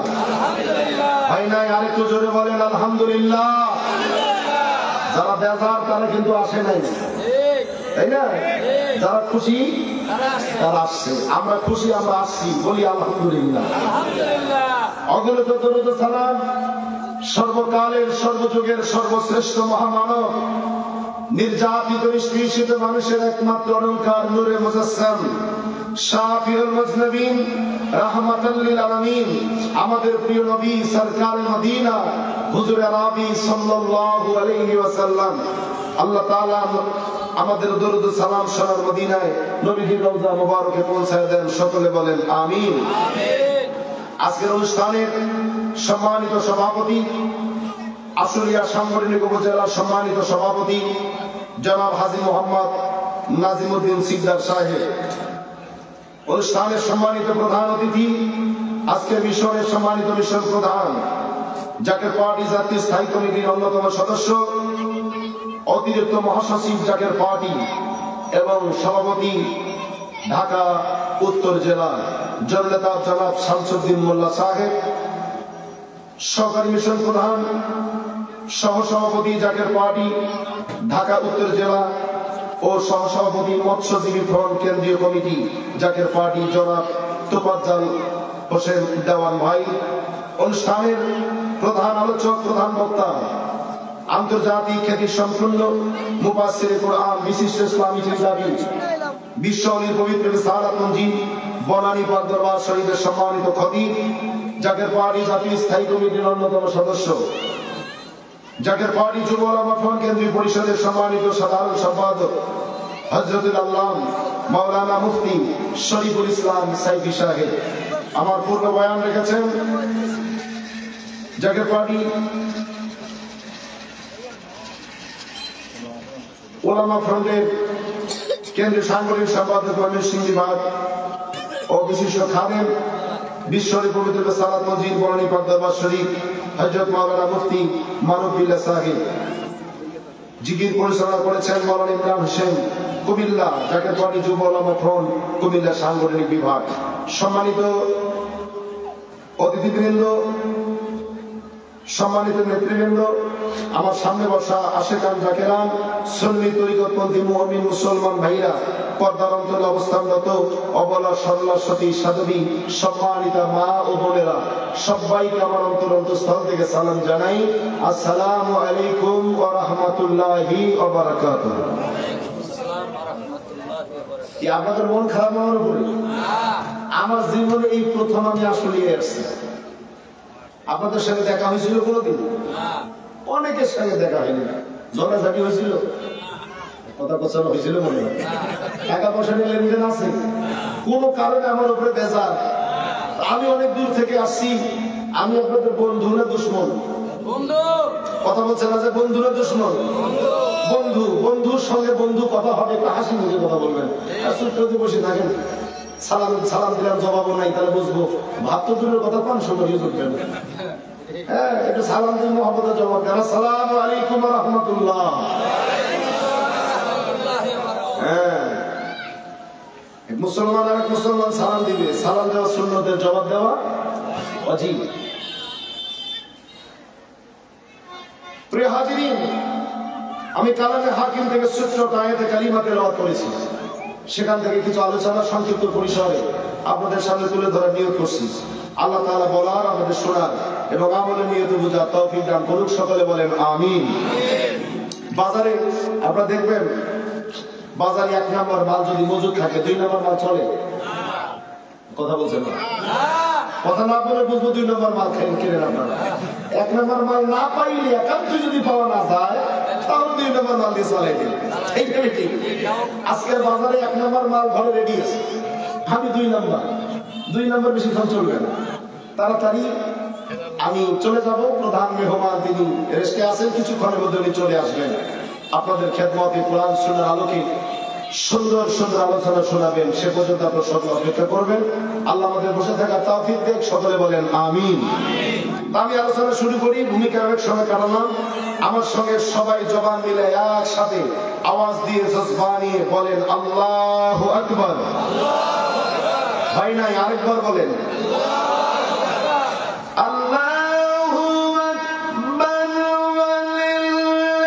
ভাই নাই আরেকটু জোরে বলেন আলহামদুলিল্লাহ। যারা বেজার তারা কিন্তু আসে নাই, তাই না? যারা খুশি তারা আসছে। আমরা খুশি, আমরা আসছি, বলি আলহামদুলিল্লাহ। অগণিত দরুদ ও সালাম সর্বকালের সর্বযুগের সর্বশ্রেষ্ঠ মহামানব, নির্যাতিত নিষ্পীড়িত মানুষের একমাত্র অলংকার, নূরে মুজাসসাম, শাফিউল মুজনবিন, রাহমাতাল লিল আলামিন, আমাদের প্রিয় নবী সরকারে মদিনা হুজুর আরবি সাল্লাল্লাহু আলাইহি ওয়াসাল্লাম। আল্লাহ তাআলা আমাদের দরুদ ও সালাম সোনার মদিনায় নবীর রওজা মুবারকে পৌঁছায় দেন। সকলে বলেন আমিন। আজকের অনুষ্ঠানের সম্মানিত সভাপতি, আশুলিয়া সাংগঠনিক উপজেলার সম্মানিত সভাপতি জনাব হাজী মোহাম্মদ নাজিমউদ্দিন সিকদার সাহেব, অনুষ্ঠানের সম্মানিত প্রধান অতিথি, আজকে মিশনের সম্মানিত মিশন প্রধান, জাকের পার্টি জাতীয় স্থায়ী কমিটির অন্যতম সদস্য, অতিরিক্ত মহাসচিব জাকের পার্টি এবং সভাপতি ঢাকা উত্তর জেলা জননেতা জনাব শামসুদ্দিন মোল্লা সাহেব, সহকারী মিশন প্রধান সহসভাপতি জাকের পার্টি ঢাকা উত্তর জেলা ও সহসভাপতি মৎস্যজীবী ফ্রন্ট কেন্দ্রীয় কমিটি জাকের পার্টি জনাব তোফাজ্জল হোসেন দেওয়ান ভাই, অনুষ্ঠানের প্রধান আলোচক, প্রধান বক্তা, আন্তর্জাতিক খ্যাতি সম্পন্ন মুফাসসিরে কোরআন, বিশিষ্ট ইসলামী চিন্তাবিদ, বিশ্ব অলির পবিত্র রিসালাত মঞ্জিল বনানী পাক দরবার শরীফের সম্মানিত খতিব, জাকের পার্টি জাতীয় স্থায়ী কমিটির অন্যতম সদস্য, জাকের পার্টি যুব উলামা ফ্রন্ট কেন্দ্রীয় পরিষদের সম্মানিত সাধারণ সম্পাদক হযরতুল আল্লাম মাওলানা মুফতি শরীফুল ইসলাম সাইফি সাহেব আমার পূর্ণ বয়ান রেখেছেন। জাকের পার্টি উলামা ফ্রন্টের কেন্দ্রীয় সাংগঠনিক সম্পাদক ময়মনসিংহ বিভাগ ও বিশিষ্ট খাদেম, বিশ্ব পবিত্র রিসালাত মঞ্জিল বনানী পাক দরবার শরীফ হযরত মাওলানা মুফতি মানবুল্লাহ সাহেব, জিকির পরিচালনা করেছেন মাওলানা ইমরান হোসেন কুমিল্লা, জাকের পার্টি যুব উলামা ফ্রন্ট কুমিল্লা সাংগঠনিক বিভাগ। সম্মানিত অতিথিবৃন্দ, সম্মানিত নেতৃবৃন্দ, আমার সামনে বসা আশেকান জাকেরান, সুন্নি তরিকতপন্থী মুমিন মুসলমান ভাইরা, পর্দার অন্তরে অবস্থানরত অবলা সরলা সতী সাধবী, সম্মানিতা মা ও বোনেরা, সবাইকে আমার অন্তরস্থল থেকে সালাম জানাই। আসসালামু আলাইকুম ওয়া রাহমাতুল্লাহি ওয়া বারাকাতুহু। কি আপনাদের মন খারাপ আমার উপরে? আমার জীবনে এই প্রথম আমি আসলে আসছি। আপনাদের সঙ্গে দেখা হয়েছিল কোনোদিন? অনেকের সঙ্গে দেখা হয়নি। ঝগড়াঝাটি হয়েছিল, কথা পছন্দ হয়েছিল মনে হয়, টাকা পয়সা নিয়ে লেনদেন আছে, কোন কারণে আমার উপরে বেজার। আমি অনেক দূর থেকে আসছি। আমি আপনাদের বন্ধু না দুশ্মন? কথা বলছে না যে বন্ধু না দুশ্মন? বন্ধু। বন্ধুর সঙ্গে বন্ধু কথা হবে, একটা হাসি মুখে কথা বলবেন। আর চুপ বসে থাকেন, সালাম দিলাম জবাবও নাই, তাহলে বুঝবো ভাত তো দূরের কথা 500 করিয়ে চলবেন। হ্যাঁ, একটু সালাম দিন, মহব্বতের জবাব দেন, আসসালামু আলাইকুম ওয়া রাহমাতুল্লাহ। হ্যাঁ, মুসলমান আর মুসলমান সালাম দিবে, সালাম দেওয়া সুন্নতের, জবাব দেওয়া ওয়াজিব। প্রিয় হাজিরিন, আমি কালামে হাকিম থেকে ছোট্ট আয়াতে কালিমা তেলাওয়াত করেছি। সেখান থেকে কিছু আলোচনা সংক্ষিপ্ত পরিসরে আপনাদের সামনে তুলে ধরার নিয়ত করছি। আল্লাহ তাআলা বলার, আমাদের শোনার এবং আমলের নিয়ত বুঝার তৌফিক দান করুক। সকলে বলেন আমিন। বাজারে আপনারা দেখবেন, বাজারে 1 নম্বর মাল যদি মজুদ থাকে, 2 নম্বর মাল চলে? কথা বলছেন না? কথা না বলে বুঝবো 2 নম্বর মাল কিনেন আপনারা। 1 নম্বর মাল না পাইলে, একান্ত যদি পাওয়া না যায়, তাহলে 2 নম্বর মাল দিয়ে চালাই দিন। ঠিক। আজকের বাজারে 1 নম্বর মাল ঘরে রেডি আছে, আমি 2 নম্বর বেশিক্ষণ চলবে না। তাড়াতাড়ি আমি চলে যাব। প্রধান মেহমান তিনি রেস্টে আছেন, কিছুক্ষণের মধ্যে উনি চলে আসবেন। আপনাদের খেদমতে কোরআন শোনার আলোকে সুন্দর সুন্দর আলোচনা শোনাবেন। সে পর্যন্ত আপনার সকলে অপেক্ষা করবেন। আল্লাহ আমাদের বসে থাকার তৌফিক দেখ। সকলে বলেন আমিন। আমি আলোচনা শুরু করি। ভূমিকা অনেক সময় কাটালাম। আমার সঙ্গে সবাই জবান মিলে একসাথে আওয়াজ দিয়ে জজবা নিয়ে বলেন আল্লাহু আকবার। ভাই নাই, আরেকবার বলেন আল্লাহু আকবার ওয়ালিল্লাহিল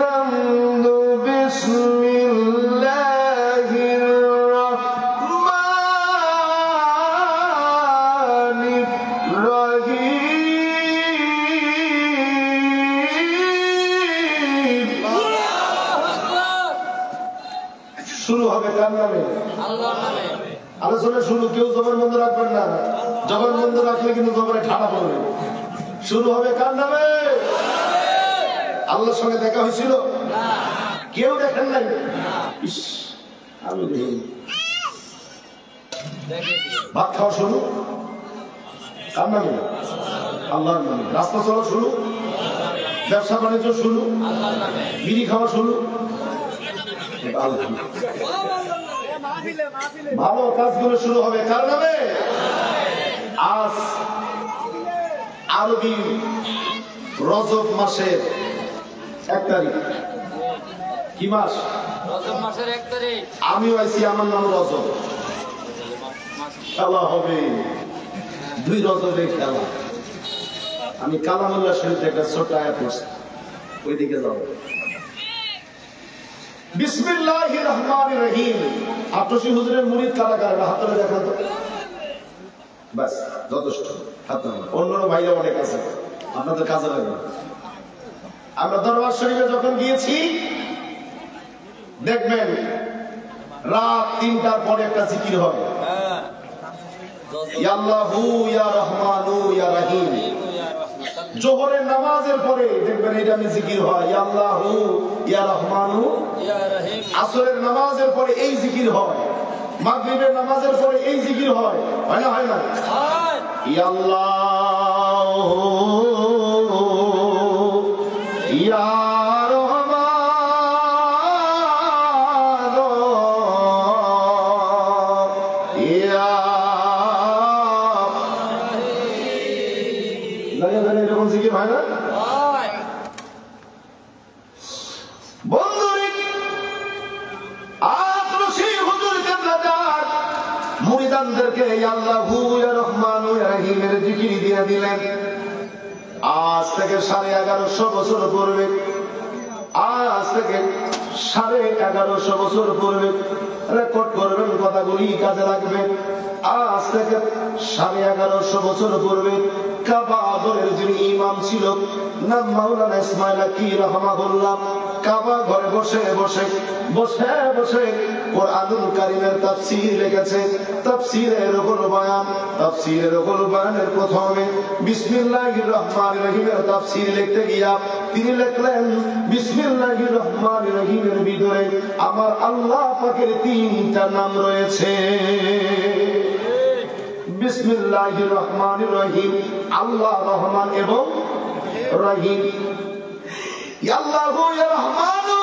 হামদু। বিসমিল্লাহির রহমানির রহিম। শুরু হবে কার নামে? আল্লাহর নামে। আলোচনা শুরু, কেউ জবান বন্ধ রাখবেন না। জবান বন্ধ রাখলে কিন্তু জবানে ঠাডা পড়বে। শুরু হবে কার নামে? আল্লাহর সঙ্গে দেখা হয়েছিল? কেউ দেখেন নাই? আমি ভাত খাওয়া শুরু কার নামে? আল্লাহর নামে। রাস্তা চলা শুরু, ব্যবসা বাণিজ্য শুরু, বিড়ি খাওয়া শুরু, ভালো কাজগুলো শুরু হবে কার নামে? আজ আরবি রজব মাসের 1 তারিখ। কি মাস? রজব মাসের 1 তারিখ। আমিও আইছি, আমার নাম রজব। খেলা হবে 2 রজবে খেলা। আমি কালামুল্লাহ শরীফ একটা ছোট আয়াত পড়ছি, ওইদিকে যাবো। বিসমিল্লাহির রহমানির রহিম। আটশি হুজুরের মুরিদ কারাগার, হাত তুলে দেখান তো। বাস, যথেষ্ট। হাত তুলে। অন্যান্য ভাইরা অনেক আছে, আপনাদের কাজে লাগবে। আমরা দরবার শরীফে যখন গিয়েছি, দেখবেন রাত 3টার পরে একটা জিকির হবে, ইয়া আল্লাহু ইয়া রহমানু ইয়া রহিম। জোহরের নামাজের পরে দেখবেন এটা জিকির হয়, ইয়া আল্লাহু ইয়া রহমানু ইয়া রহিম। আসরের নামাজের পরে এই জিকির হয়, মাগরিবের নামাজের পরে এই জিকির হয়, হয় না? হয় না? হয়। ইয়া আল্লাহু ইয়া রহমানু ইয়া রহিম। এরকম জিকির হয় না? মুরিদানদেরকে আল্লাহু ইয়া রহমানু ইয়া রহিমের জিকির দিয়ে দিলেন। আজ থেকে 1150 বছর পূর্বে, আজ থেকে 1150 বছর পূর্বে রেকর্ড করবেন, কথাগুলি কাজে লাগবে। আজ থেকে 1150 বছর পূর্বে কাবা ঘরের যিনি ইমাম ছিল নাম মাওলানা ইসমাইল আকি রাহমাহুল্লাহ, কাবা ঘরে বসে বসে বসে বসে কোরআনুল কারীমের তাফসীর লিখেছে। তাফসীরের রুহুল বয়ান, তাফসীরের রুহুল বয়ানের প্রথমে বিসমিল্লাহির রহমানির রহিমের তাফসীর লিখতে গিয়া তিনি লিখলেন বিসমিল্লাহির রহমানির রহিমের ভিতরে আমার আল্লাহ পাকের 3টা নাম রয়েছে। বিসমিল্লাহির রহমানির রহিম, আল্লাহ রহমান এবং রহিম। ইয়া আল্লাহু ইয়া রহমানু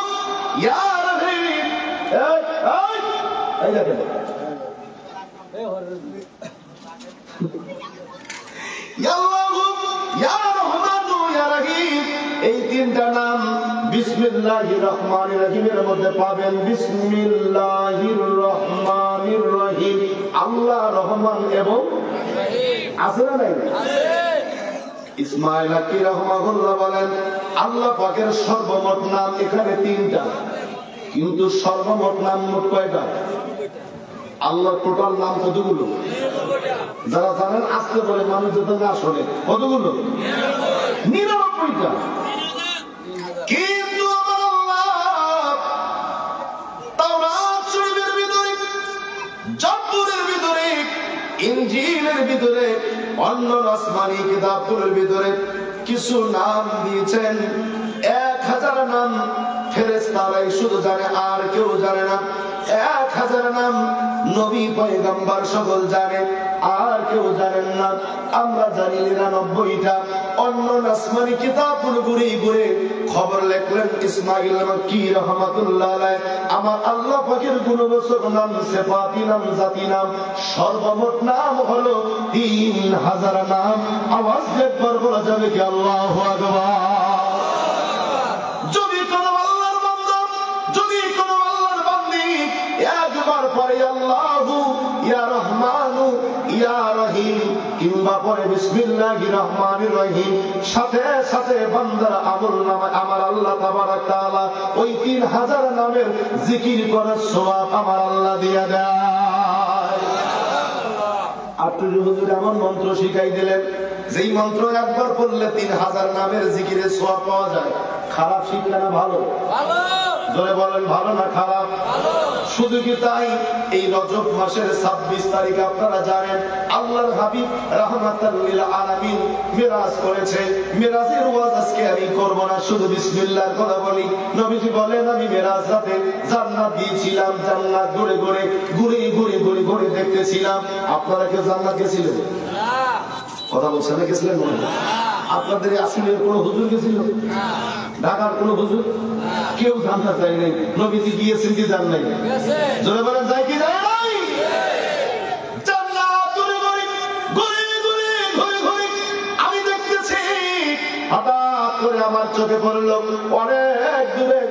ইয়া রহিম। এই দেখেন ইয়া আল্লাহু ইয়া রহমানু ইয়া রহিম, এই 3টা নাম বিসমিল্লাহির রহমানির রহিমের মধ্যে পাবেন। বিসমিল্লাহির রহমানির রহিম, আল্লাহ রহমান এবং আছে না নাই? ইসমাইল আকি রাহমাহুল্লাহ বলেন আল্লাহ পাকের সর্বমোট নাম এখানে 3টা, কিন্তু সর্বমোট নাম মোট কয়টা? আল্লাহর টোটাল নাম কতগুলো? যারা জানেন আসতে বলে, মানুষ যদি না শোনে, কতগুলো? 99টা। কিন্তু আমার আল্লাহ তাওরাত শরীফের ভিতরে, জাবুরের ভিতরে, ইনজিলের ভিতরে, অন্য আসমানি কিতাবগুলোর ভিতরে কিছু নাম দিয়েছেন। 1000 নাম ফেরেশতারাই শুধু জানে, আর কেউ জানে না। 1000 নাম নবী পয়গম্বর সকল জানে, আর কেউ জানেন না। আমরা জানি 99টা। অন্য আসমানি কিতাবগুলো ঘুরে ঘুরে খবর লিখলেন ইসমাইল মাক্কি রাহমাতুল্লাহ আলাইহি আমার আল্লাহ পাকের গুণবাচক নাম, সিফাতি নাম, জাতি নাম, সর্বমোট নাম হলো 3000 নাম। আওয়াজ দিয়ে একবার বলা যাবে কি আল্লাহু আকবার? যদি কোন আল্লাহর বান্দা, যদি কোন আল্লাহর বান্দি একবার পরে আল্লাহু ইয়া রহমানু ইয়া রহিম কিংবা পরে বিসমিল্লাহির রহমানির রহিম, সাথে সাথে বান্দার আমলনামায় আমার আল্লাহ তাবারক তাআলা ওই 3000 নামের জিকির করার সওয়াব আমার আল্লাহ দিয়া দেয়। আপনি হুজুর এমন মন্ত্র শিখাই দিলেন যেই মন্ত্র একবার পড়লে 3000 নামের জিকিরের সওয়াব পাওয়া যায়। খারাপ শিক্ষা না ভালো? ভালো। জোরে বলেন ভালো না খারাপ? ভালো। শুধু কি তাই, এই রজব মাসের 26 তারিখ আপনারা জানেন আল্লাহর হাবিব রাহমাতাল লিল আলামিন মিরাজ করেছে। মিরাজের ওয়াজ আজকে আমি করব না, শুধু বিসমিল্লাহর কথা বলি। নবীজি বলেন আমি মিরাজ রাতে জান্নাত গিয়েছিলাম, জান্নাত ঘুরে ঘুরে ঘুরে ঘুরে ঘুরে ঘুরে দেখতেছিলাম। আপনারা কেউ জান্নাত গেছিলেন? না। কথা বলছেন না? গেছিলেন মনে? আপনাদের আসলে কোনো হুজুর গেছিল? ঢাকার কোন হুজুর? কেউ জান্নাত যায় নাই। নবীজি গিয়েছেন কি যান নাই? জোরে বলেন যায় কি যায় নাই? জান্নাত ঘুরে ঘুরে ঘুরে ঘুরে ঘুরে ঘুরে আমি দেখতেছি। হঠাৎ করে আমার চোখে পড়লো অনেক দূরে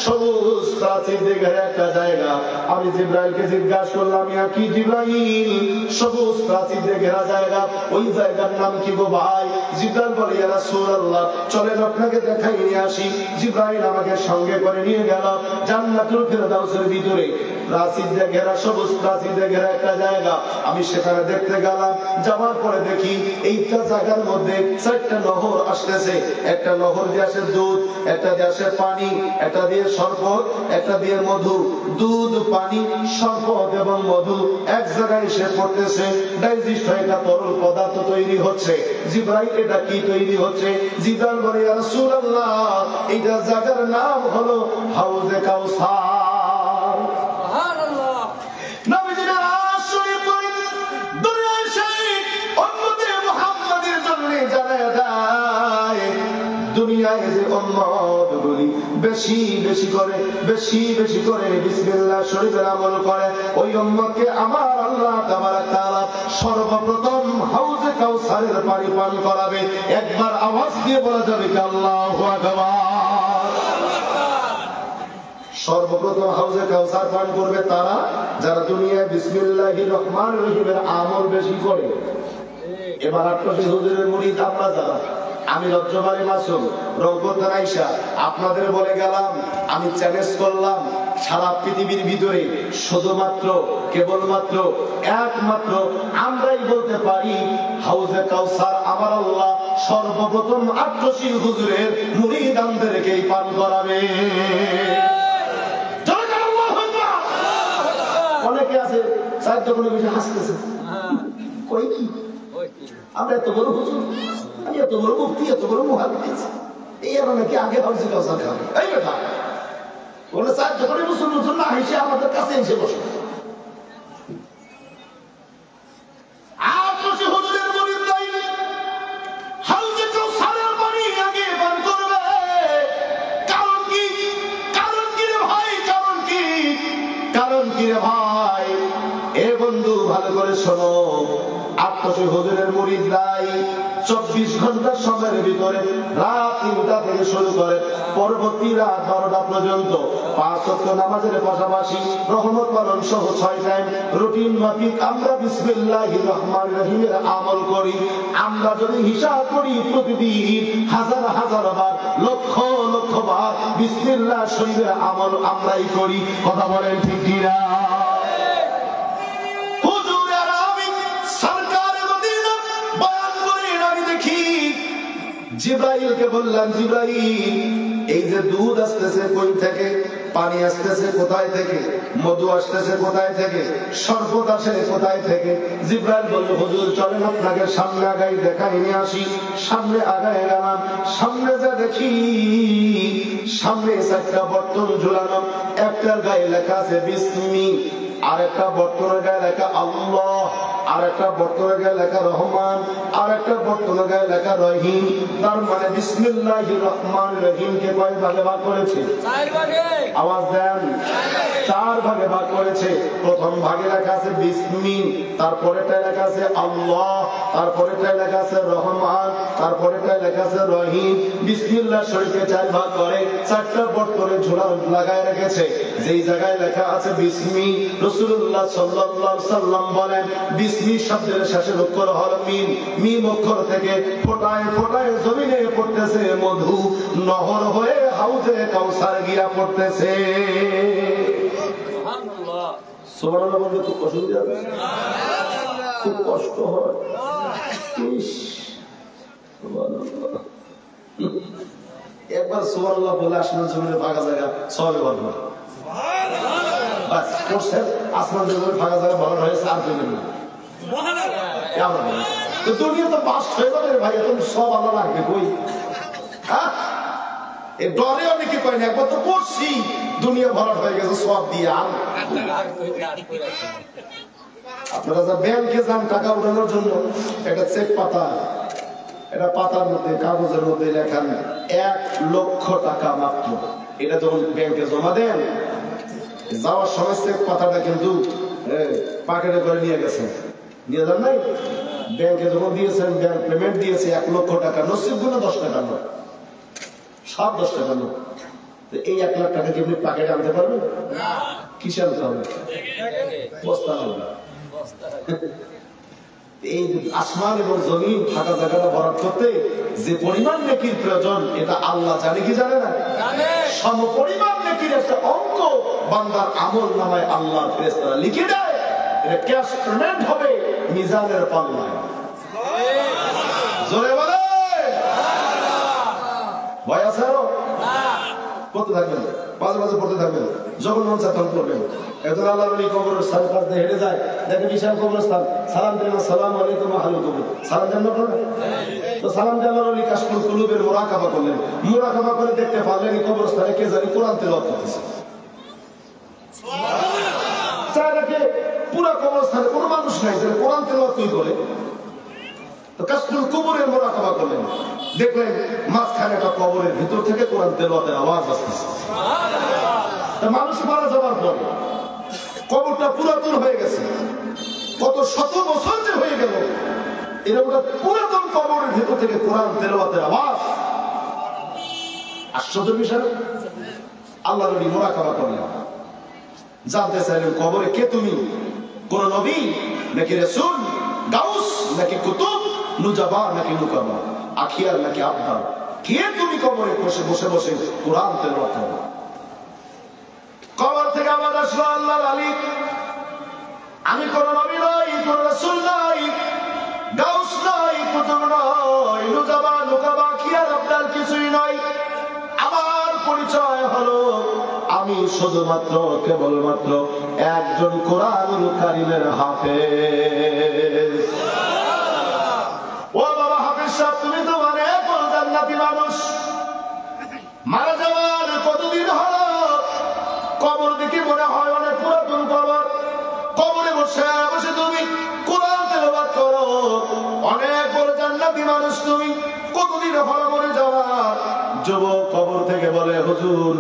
সবুজ প্রাচীর দিয়ে একটা জায়গা। আমি জিবরাইলকে জিজ্ঞাসা করলাম ইয়া কি জিবরাইল, সবুজ প্রাচীর দিয়ে ঘেরা জায়গা, ওই জায়গার নাম কি গো ভাই? জিবরাইল বলে ইয়া রাসূলুল্লাহ চলেন আপনাকে দেখাই নিয়ে আসি। জিবরাইল আমাকে সঙ্গে করে নিয়ে গেল জান্নাতুল ফেরদাউসের ভিতরে। প্রাচীর দিয়ে ঘেরা, সবুজ প্রাচীর দিয়ে ঘেরা একটা জায়গা। আমি সেখানে দেখতে গেলাম। যাওয়ার পরে দেখি এইটা জায়গার মধ্যে 4টা নহর আসতেছে। একটা নহর দিয়ে আসে দুধ, একটা দিয়ে আসে পানি, একটা দিয়ে শরবত, একটা দিয়ে মধু। দুধ, পানি, শরবত এবং মধু এক জায়গায় এসে পড়তেছে। ডাইজেস্ট হয়ে একটা তরল পদার্থ তৈরি হচ্ছে। জিবরাইল এটা কি তৈরি হচ্ছে? জিবরাইল বলে ইয়া রাসূলুল্লাহ এইটা জায়গার নাম হলো হাউজে কাউসার। সুবহানাল্লাহ। নবীজি আসলে পড়ে দুনিয়ার সেই উম্মতে মুহাম্মাদের জন্য জানায় দেয় দুনিয়ায় যে উম্মতগুলি বেশি বেশি করে বিসমিল্লাহ শরীফের আমল করে, ওই উম্মতকে আমার আল্লাহ তাবারক তাআলা সর্বপ্রথম হাউজে কাউসারের পানি পান করাবে। একবার আওয়াজ দিয়ে বলা যাবে কি আল্লাহু আকবার? সর্বপ্রথম হাউজে কাউসার পান করবে তারা যারা দুনিয়ায় বিসমিল্লাহির রহমানির রহিমের আমল বেশি করে। এবার আপনাদের হুজুরের মুরিদ আমরা যারা আমি রজ্জবাড়ি মাসুম রংপুর থানাইশা আপনাদের বলে গেলাম, আমি চ্যালেঞ্জ করলাম সারা পৃথিবীর ভিতরে শুধুমাত্র কেবলমাত্র একমাত্র আমরাই বলতে পারি হাউজে কাউসার আমার আল্লাহ সর্বপ্রথম আট্রসি হুজুরের মুরিদানদেরকেই পান করাবে। অনেকে আছে চার দোকানে বসে হাসতেছে, কই কি আমরা এত বড় হুজুর, আমি এত বড় মুফতি, এত বড় মুহাদ্দিস, এই আর নাকি আগে হাউজে কাউসার খাবে। এই বেটা বলে চার দোকানে মুসলমান না হেসে আমাদের কাছে এসে বসে। আট্রসি হুজুরের মুরিদরাই হাউজে কাউসারের পানি আগে পান করবে। কারণ কি? কারণ কি রে ভাই? কারণ কি? কারণ কি রে ভাই? এ বন্ধু ভালো করে শোনো, আট্রসি হুজুরের মুরিদরাই 24 ঘন্টা সময়ের ভিতরে রাত 3টা থেকে শুরু করে পরবর্তী রাত 12টা পর্যন্ত 5 ওয়াক্ত নামাজের পাশাপাশি রহমত পালন সহ 6 টাইম রুটিন মাফিক আমরা বিসমিল্লাহির রহমানির রহিমের আমল করি। আমরা যদি হিসাব করি প্রতিদিন হাজার হাজার বার, লক্ষ লক্ষ বার বিসমিল্লাহ শরীফের আমল আমরাই করি। কথা বলেন ঠিক কিনা? জিব্রাইলকে বললাম, জিব্রাইল এই যে দুধ আসতেছে কই থেকে, পানি আসতেছে কোথায় থেকে, মধু আসতেছে কোথায় থেকে, শরবত আসে কোথায় থেকে? জিব্রাইল বলল হুজুর চলেন আপনাকে সামনে আগাই দেখাই নিয়ে আসি। সামনে আগায় গেলাম, সামনে যা দেখি সামনে 4টা বর্তন ঝুলানো, একটার গায়ে লেখা আছে বিসমি, আর একটা বর্তনের গায়ে লেখা আল্লাহ, আর একটা বর্তনের গায়ে লেখা রহমান, আর একটা বর্তনের গায়ে লেখা রহিম। তার মানে বিসমিল্লাহির রহমানির রহিমকে কয় ভাগে ভাগ করেছে? 4 ভাগে। আওয়াজ দেন, 4 ভাগে ভাগ করেছে। প্রথম ভাগে লেখা আছে বিসমি, তারপরেটায় লেখা আছে আল্লাহ, তারপরেটায় লেখা আছে রহমান, তারপরেটায় লেখা আছে রহিম। বিসমিল্লাহ শরীফে 4 ভাগ করে 4টা বর্তনে ঝোলা লাগায় রেখেছে। যেই জায়গায় লেখা আছে বিসমি, রাসূলুল্লাহ সাল্লাল্লাহু আলাইহি সাল্লাম বলেন বিসমি শব্দের শেষের অক্ষর হলো মিম, মিম অক্ষর থেকে ফোটায় ফোটায় জমিনে পড়তেছে মধু, নহর হয়ে হাউজে কাউসার গিয়া পড়তেছে। সুবহানাল্লাহ। সুবহানাল্লাহ বলতে খুব অসুবিধা হবে, খুব কষ্ট হয়। সুবহানাল্লাহ। একবার সুবহানাল্লাহ বলে আসমান জমিনে ভাগা জায়গা সবে বলবো বাস করছেন, আসমান জমিনে ভাগা জায়গা ভালো হয়েছে আর পেলেন না। দুনিয়া তো বাস হয়ে যাবে ভাই, এখন সব আল্লাহ রাখবে কই? হ্যাঁ, এই ডরে অনেকে কয় না, একবার তো করছি দুনিয়া ভরাট হয়ে গেছে সব দিয়ে। আর আপনারা যা ব্যাংকে যান টাকা উঠানোর জন্য, একটা চেক পাতা, এটা পাতার মধ্যে কাগজের মধ্যে লেখান 1 লক্ষ টাকা মাত্র। এটা যখন ব্যাংকে জমা দেন, যাওয়ার সময় চেক পাতাটা কিন্তু পকেটে করে নিয়ে গেছেন, নিয়ে যান নাই? ব্যাংকে যখন দিয়েছেন, ব্যাংক পেমেন্ট দিয়েছে 1 লক্ষ টাকা, নসিব গুলো 10 টাকা নয়, সব 10 টাকা নয়। এই 1 লাখ টাকা কি আপনি পকেটে আনতে পারবেন? কিসে আনতে হবে? বস্তা হবে। এই আসমান এবং জমিন ফাঁকা জায়গাটা ভরাট করতে যে পরিমাণ নেকির প্রয়োজন, এটা আল্লাহ জানে কি জানে না? সমপরিমাণ নেকির একটা অঙ্ক বান্দার আমল নামায় আল্লাহ ফেরেশতারা লিখে দেয়। এটা ক্যাশ পেমেন্ট হবে মিজানের পাল্লায়। জোরে বলে ভয় আছে আরো? পড়তে থাকবেন, মাঝে মাঝে পড়তে থাকবেন, যখন মন চায় তখন পড়বেন। একজন আল্লাহর ওলি কবরের স্থান পাশ দিয়ে হেঁটে যায়, দেখেন বিশাল কবরস্থান, সালাম দেন আসসালামু আলাইকুম আহলুল কবর, সালাম দেন না? তো সালাম দিয়ে আল্লাহর ওলি কাশফুল কুলুবের মুরাকাবা করলেন। মুরাকাবা করে দেখতে পারলেন এই কবরস্থানে কে জানি কোরআন তেলাওয়াত করতেছে। চায় দেখে পুরো কবরস্থানে কোনো মানুষ নাই, কোরআন তেলাওয়াত কি করে? তো কাশফুল কুবুরের মুরাকাবা করলেন, দেখলেন মাঝখানে একটা কবরের ভিতর থেকে কোরআন তেলাওয়াতের আওয়াজ আসতেছে। মানুষ মারা যাবার পরে কবরটা পুরাতন হয়ে গেছে, কত শত বছর যে হয়ে গেল, এরকম পুরাতন কবরের ভিতর থেকে কোরআন তেলাওয়াতের আওয়াজ। আশ্চর্য বিষয়। আল্লাহর নবী মুরাকাবা করলেন, জানতে চাইলেন কবরে কে তুমি? কোন নবী নাকি রাসূল, গাউস নাকি কুতুব নুজাবা নাকি নুকাবা, আখিয়ার নাকি আবদার? কে তুমি কবরে বসে বসে বসে কোরআন তেলাওয়াত করো? কবর থেকে আওয়াজ আসলো, আল্লাহর আলী, আমি কোন নবী নই, কোন রাসূল নই, গাউস নই, কুতুব নই, নুজাবা নুকাবা আখিয়ার আবদার কিছুই নই। আমার পরিচয় হলো আমি শুধুমাত্র কেবলমাত্র একজন কোরআনুল কারীমের হাফেজ। ও বাবা হাফেজ সাহেব, তুমি তো অনেক বড় জান্নাতি মানুষ। মারা যাওয়ার কতদিন হলো? কবর দেখে মনে হয় অনেক পুরাতন কবর। কবরে বসে বসে তুমি কোরআন তেলাওয়াত করো। অনেক বড় জান্নাতি মানুষ তুমি, কতদিন হলো মরে যাওয়ার? যুবক কবর থেকে বলে, হুজুর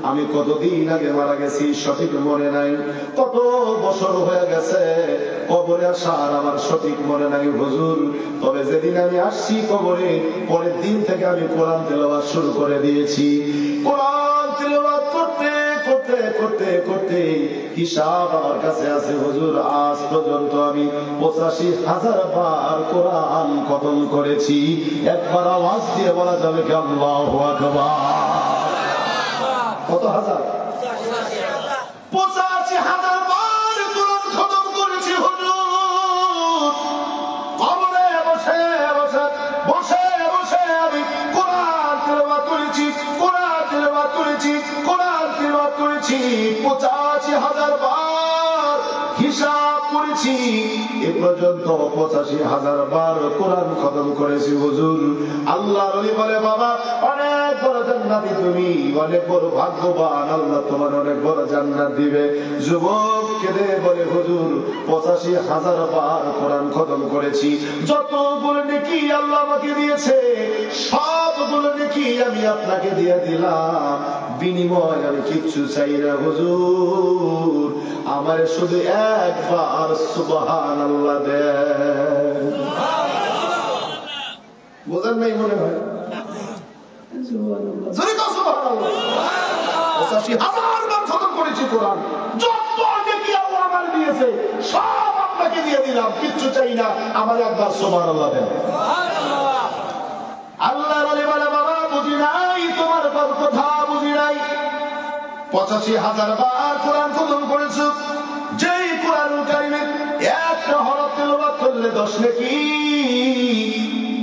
আমি কতদিন আগে মারা গেছি সঠিক মনে নাই, কত বছর হয়ে গেছে কবরে আসার আমার সঠিক মনে নাই হুজুর। তবে যেদিন আমি আসছি কবরে, পরের দিন থেকে আমি কোরআন তেলাওয়াত শুরু করে দিয়েছি। কোরআন তেলাওয়াত করতে করতে করতে করতে হিসাব আমার কাছে আছে হুজুর, আজ পর্যন্ত আমি ৮৫,০০০ বার কোরআন খতম করেছি। একবার আওয়াজ দিয়ে বলা যাবে কি আল্লাহু আকবার? কত হাজার? ৮৫,০০০ বার কোরআন খতম করেছি হুজুর। কবরে বসে বসে বসে বসে আমি কোরআন তেলাওয়াত করেছি, কোরআন তেলাওয়াত করেছি, কোরআন তেলাওয়াত করেছি ৮৫,০০০ বার হিসাব করেছি। এ পর্যন্ত ৮৫,০০০ বার কোরআন খতম করেছি হুজুর। আল্লাহর ওলি বলে, বাবা অনেক বড় জান্নাতি তুমি, অনেক বড় ভাগ্যবান, আল্লাহ তোমার অনেক বড় জান্নাত দিবে। যুবক কেঁদে বলে, হুজুর ৮৫,০০০ বার কোরআন খতম করেছি। যতগুলো নেকি আল্লাহ আমাকে দিয়েছে সবগুলো নেকি আমি আপনাকে দিয়ে দিলাম, বিনিময় আমি কিচ্ছু চাই না হুজুর। আমার শুধু একবার সুবহানাল্লাহ দেন। বোঝেন নাই মনে হয়? ৮৫,০০০ বার খতম করেছি কোরআন। যত নেকি আল্লাহ আমার দিয়েছে সব আপনাকে দিয়ে দিলাম, কিচ্ছু চাই না, আমার একবার সুবহানাল্লাহ দেন। আল্লাহ বলে, বাবা বুঝি নাই তোমার কথা, বুঝি নাই। ৮৫,০০০ বার কোরআন খতম করেছো, যেই কোরআনুল কারীমের একটা হরফ তেলাওয়াত করলে ১০ নেকি।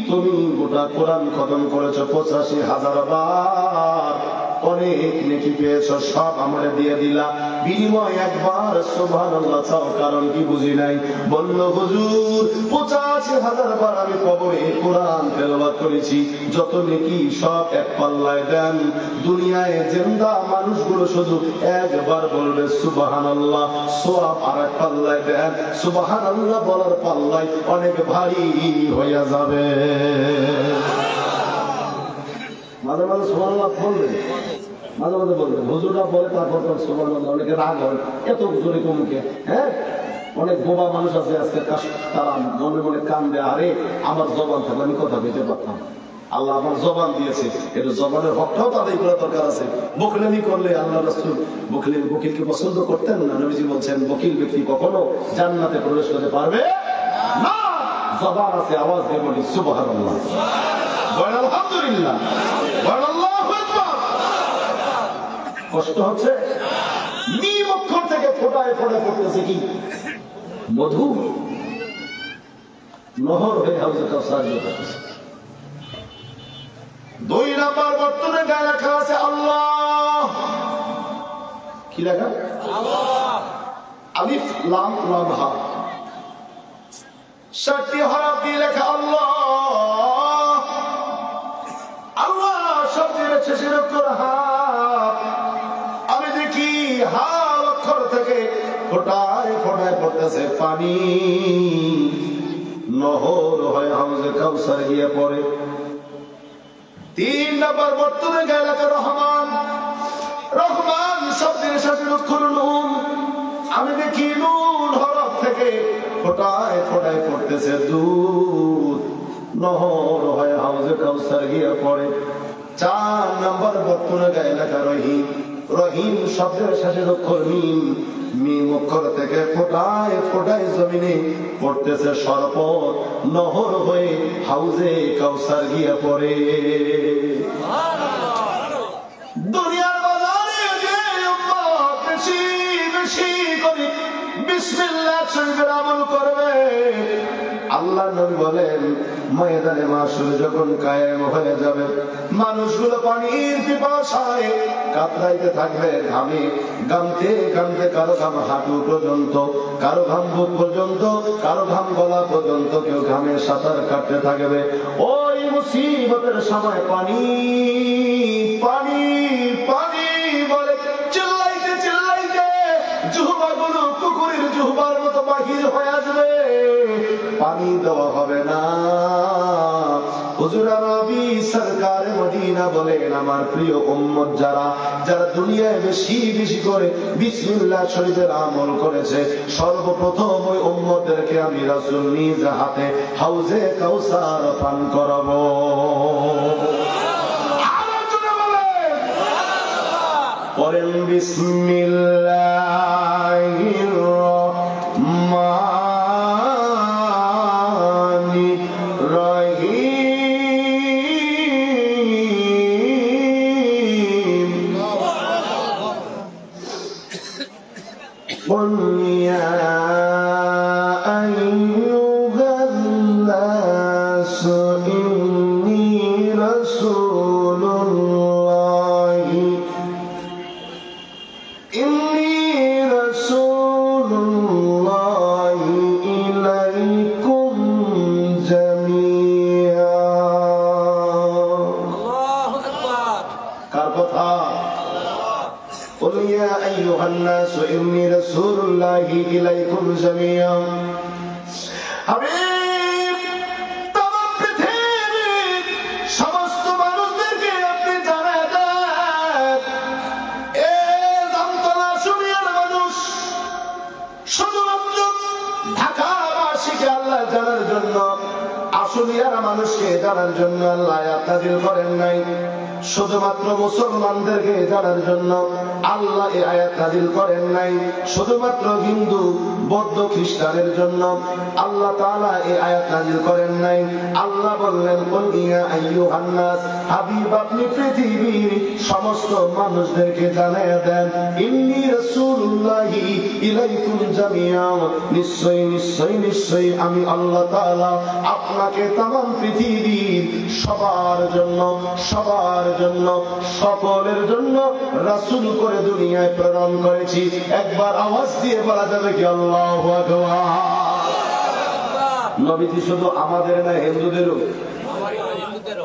তুমি গোটা কোরআন খতম করেছো ৮৫,০০০ বার, অনেক নেকি পেয়েছো, সব আমারে দিয়ে দিলা, বিনিময় একবার সুবহানাল্লাহ চাও, কারণ কি বুঝি নাই? বলল হুজুর ৮৫,০০০ বার আমি কবরে কোরআন তেলাওয়াত করেছি, যত নেকি সব এক পাল্লায় দেন। দুনিয়ায় জিন্দা মানুষগুলো শুধু একবার বলবে সুবহানাল্লাহ, সওয়াব আর এক পাল্লায় দেন। সুবহানাল্লাহ বলার পাল্লায় অনেক ভারী হয়ে যাবে। মাঝে মাঝে সুবহানাল্লাহ বলবে, মাঝে মাঝে বলবে, হুজুররা বলে তারপর সুবহানাল্লাহ, অনেকে রাগ হয় এত জোরে কমুকে। হ্যাঁ, অনেক বোবা মানুষ আছে আজকে, তারা মনে মনে কান্দে, আরে আমার জবান থাকলে আমি কথা বলতে পারতাম, আল্লাহ আমার জবান দিয়েছে, এটা জবানের হকটাও তাদের করা দরকার আছে। বকিলামি করলে আল্লাহ রাসূল বকিলকে পছন্দ করতেন না। নবীজি বলছেন, বকিল ব্যক্তি কখনো জান্নাতে প্রবেশ করতে পারবে না। জবান আছে, আওয়াজ দিয়ে বলি সুবহানাল্লাহ, আলহামদুলিল্লাহ, আল্লাহু আকবার। কষ্ট হচ্ছে, মিম অক্ষর থেকে ফোটায় ফোটায় পড়তেছে কি মধু, নহর হয়ে হাউজে কাউসার করতেছে। ২ নাম্বার বর্তমানে গায়ে লেখা আছে আল্লাহ। কি লেখা? আল্লাহ। আলিফ লাম লাম হা, ৭টি হরফ দিয়ে লেখা আল্লাহ। আল্লাহ শব্দের শেষের অক্ষর হা। আমি দেখি হা অক্ষর থেকে ফোটায় ফোটায় পড়তেছে পানি, নহর হয় হাউজে কাউসার গিয়ে পড়ে। ৩ নম্বর বর্তমানে গায়ে লেখা রহমান। রহমান শব্দের শেষের অক্ষর নুন। আমি দেখি নুন হরফ থেকে ফোটায় ফোটায় পড়তেছে দুধ, নহর হয় হাউজে কাউসার গিয়ে পড়ে। ৪ নম্বর বর্তমানে গায়ে লেখা রহিম। রহিম শব্দের শেষে অক্ষর মিম, মিম অক্ষর থেকে ফোটায় ফোটায় জমিনে পড়তেছে সরপত, নহর হয়ে হাউজে কাউসার গিয়া পড়ে। দুনিয়ার বাজারে যে উম্মত বেশি বেশি করে বিসমিল্লাহ শরীফের আমল করবে, আল্লাহ নবী বলেন ময়দানে মাশর যখন কায়েম হয়ে যাবে, মানুষগুলো পানির পিপাসায় কাতরাইতে থাকবে, ঘামে ঘামতে ঘামতে, কারো ঘাম হাঁটু পর্যন্ত, কারো ঘাম বুক পর্যন্ত, কারো ঘাম গলা পর্যন্ত, কেউ ঘামে সাঁতার কাটতে থাকবে। ওই মুসিবতের সময় পানি পানি পানি বলে চিল্লাইতে চিল্লাইতে জুহবাগুলো পুকুরের জুহবার মতো বাহির হয়ে আসবে, পানি দেওয়া হবে না। হুজুর নবী সরকার মদিনা বলেন, আমার প্রিয় উম্মত যারা যারা দুনিয়ায় বেশি বেশি করে বিসমিল্লাহ শরীফের আমল করেছে, সর্বপ্রথম ওই উম্মতদেরকে আমি রাসূল নিজ হাতে হাউজে কাউসার পান করাবো। পড়েন বিসমিল্লাহির রহমানির রহিম। قل يا أيها الناس إني رسول الله إليكم جميعا। الله أكبر। কার কথা? قل يا أيها الناس إني رسول الله إليكم جميعا। হাবিব, তমাম পৃথিবীর সমস্ত মানুষদেরকে আপনি জানায় দেন, এ জামতলা শুনিয়ার মানুষ শুধুমাত্র ঢাকাবাসীকে আল্লাহ জানার জন্য, আশুলিয়ার মানুষকে জানার জন্য আল্লাহ আয়াত নাযিল করেন নাই, শুধুমাত্র মুসলমানদেরকে জানার জন্য আল্লাহ এই আয়াত নাযিল করেন নাই, শুধুমাত্র হিন্দু বৌদ্ধ খ্রিস্টানের জন্য আল্লাহ তাআলা এই আয়াত নাযিল করেন নাই। আল্লাহ বললেন, কুল ইয়া আইয়ুহান নাস, হাবিব আপনি পৃথিবীর সমস্ত মানুষদেরকে জানায়া দেন, ইন্নী রাসূলুল্লাহি ইলাইকুম জামিআ, নিশ্চয়ই নিশ্চয়ই নিশ্চয়ই আমি আল্লাহ তাআলা আপনাকে तमाम পৃথিবীর সবার জন্য সবার জন্য সকলের জন্য রাসূল করে দুনিয়ায় প্রেরণ করেছি। একবার আওয়াজ দিয়ে বলা যাবে কি আল্লাহু আকবার। নবীজি শুধু আমাদের না, হিন্দুদেরও,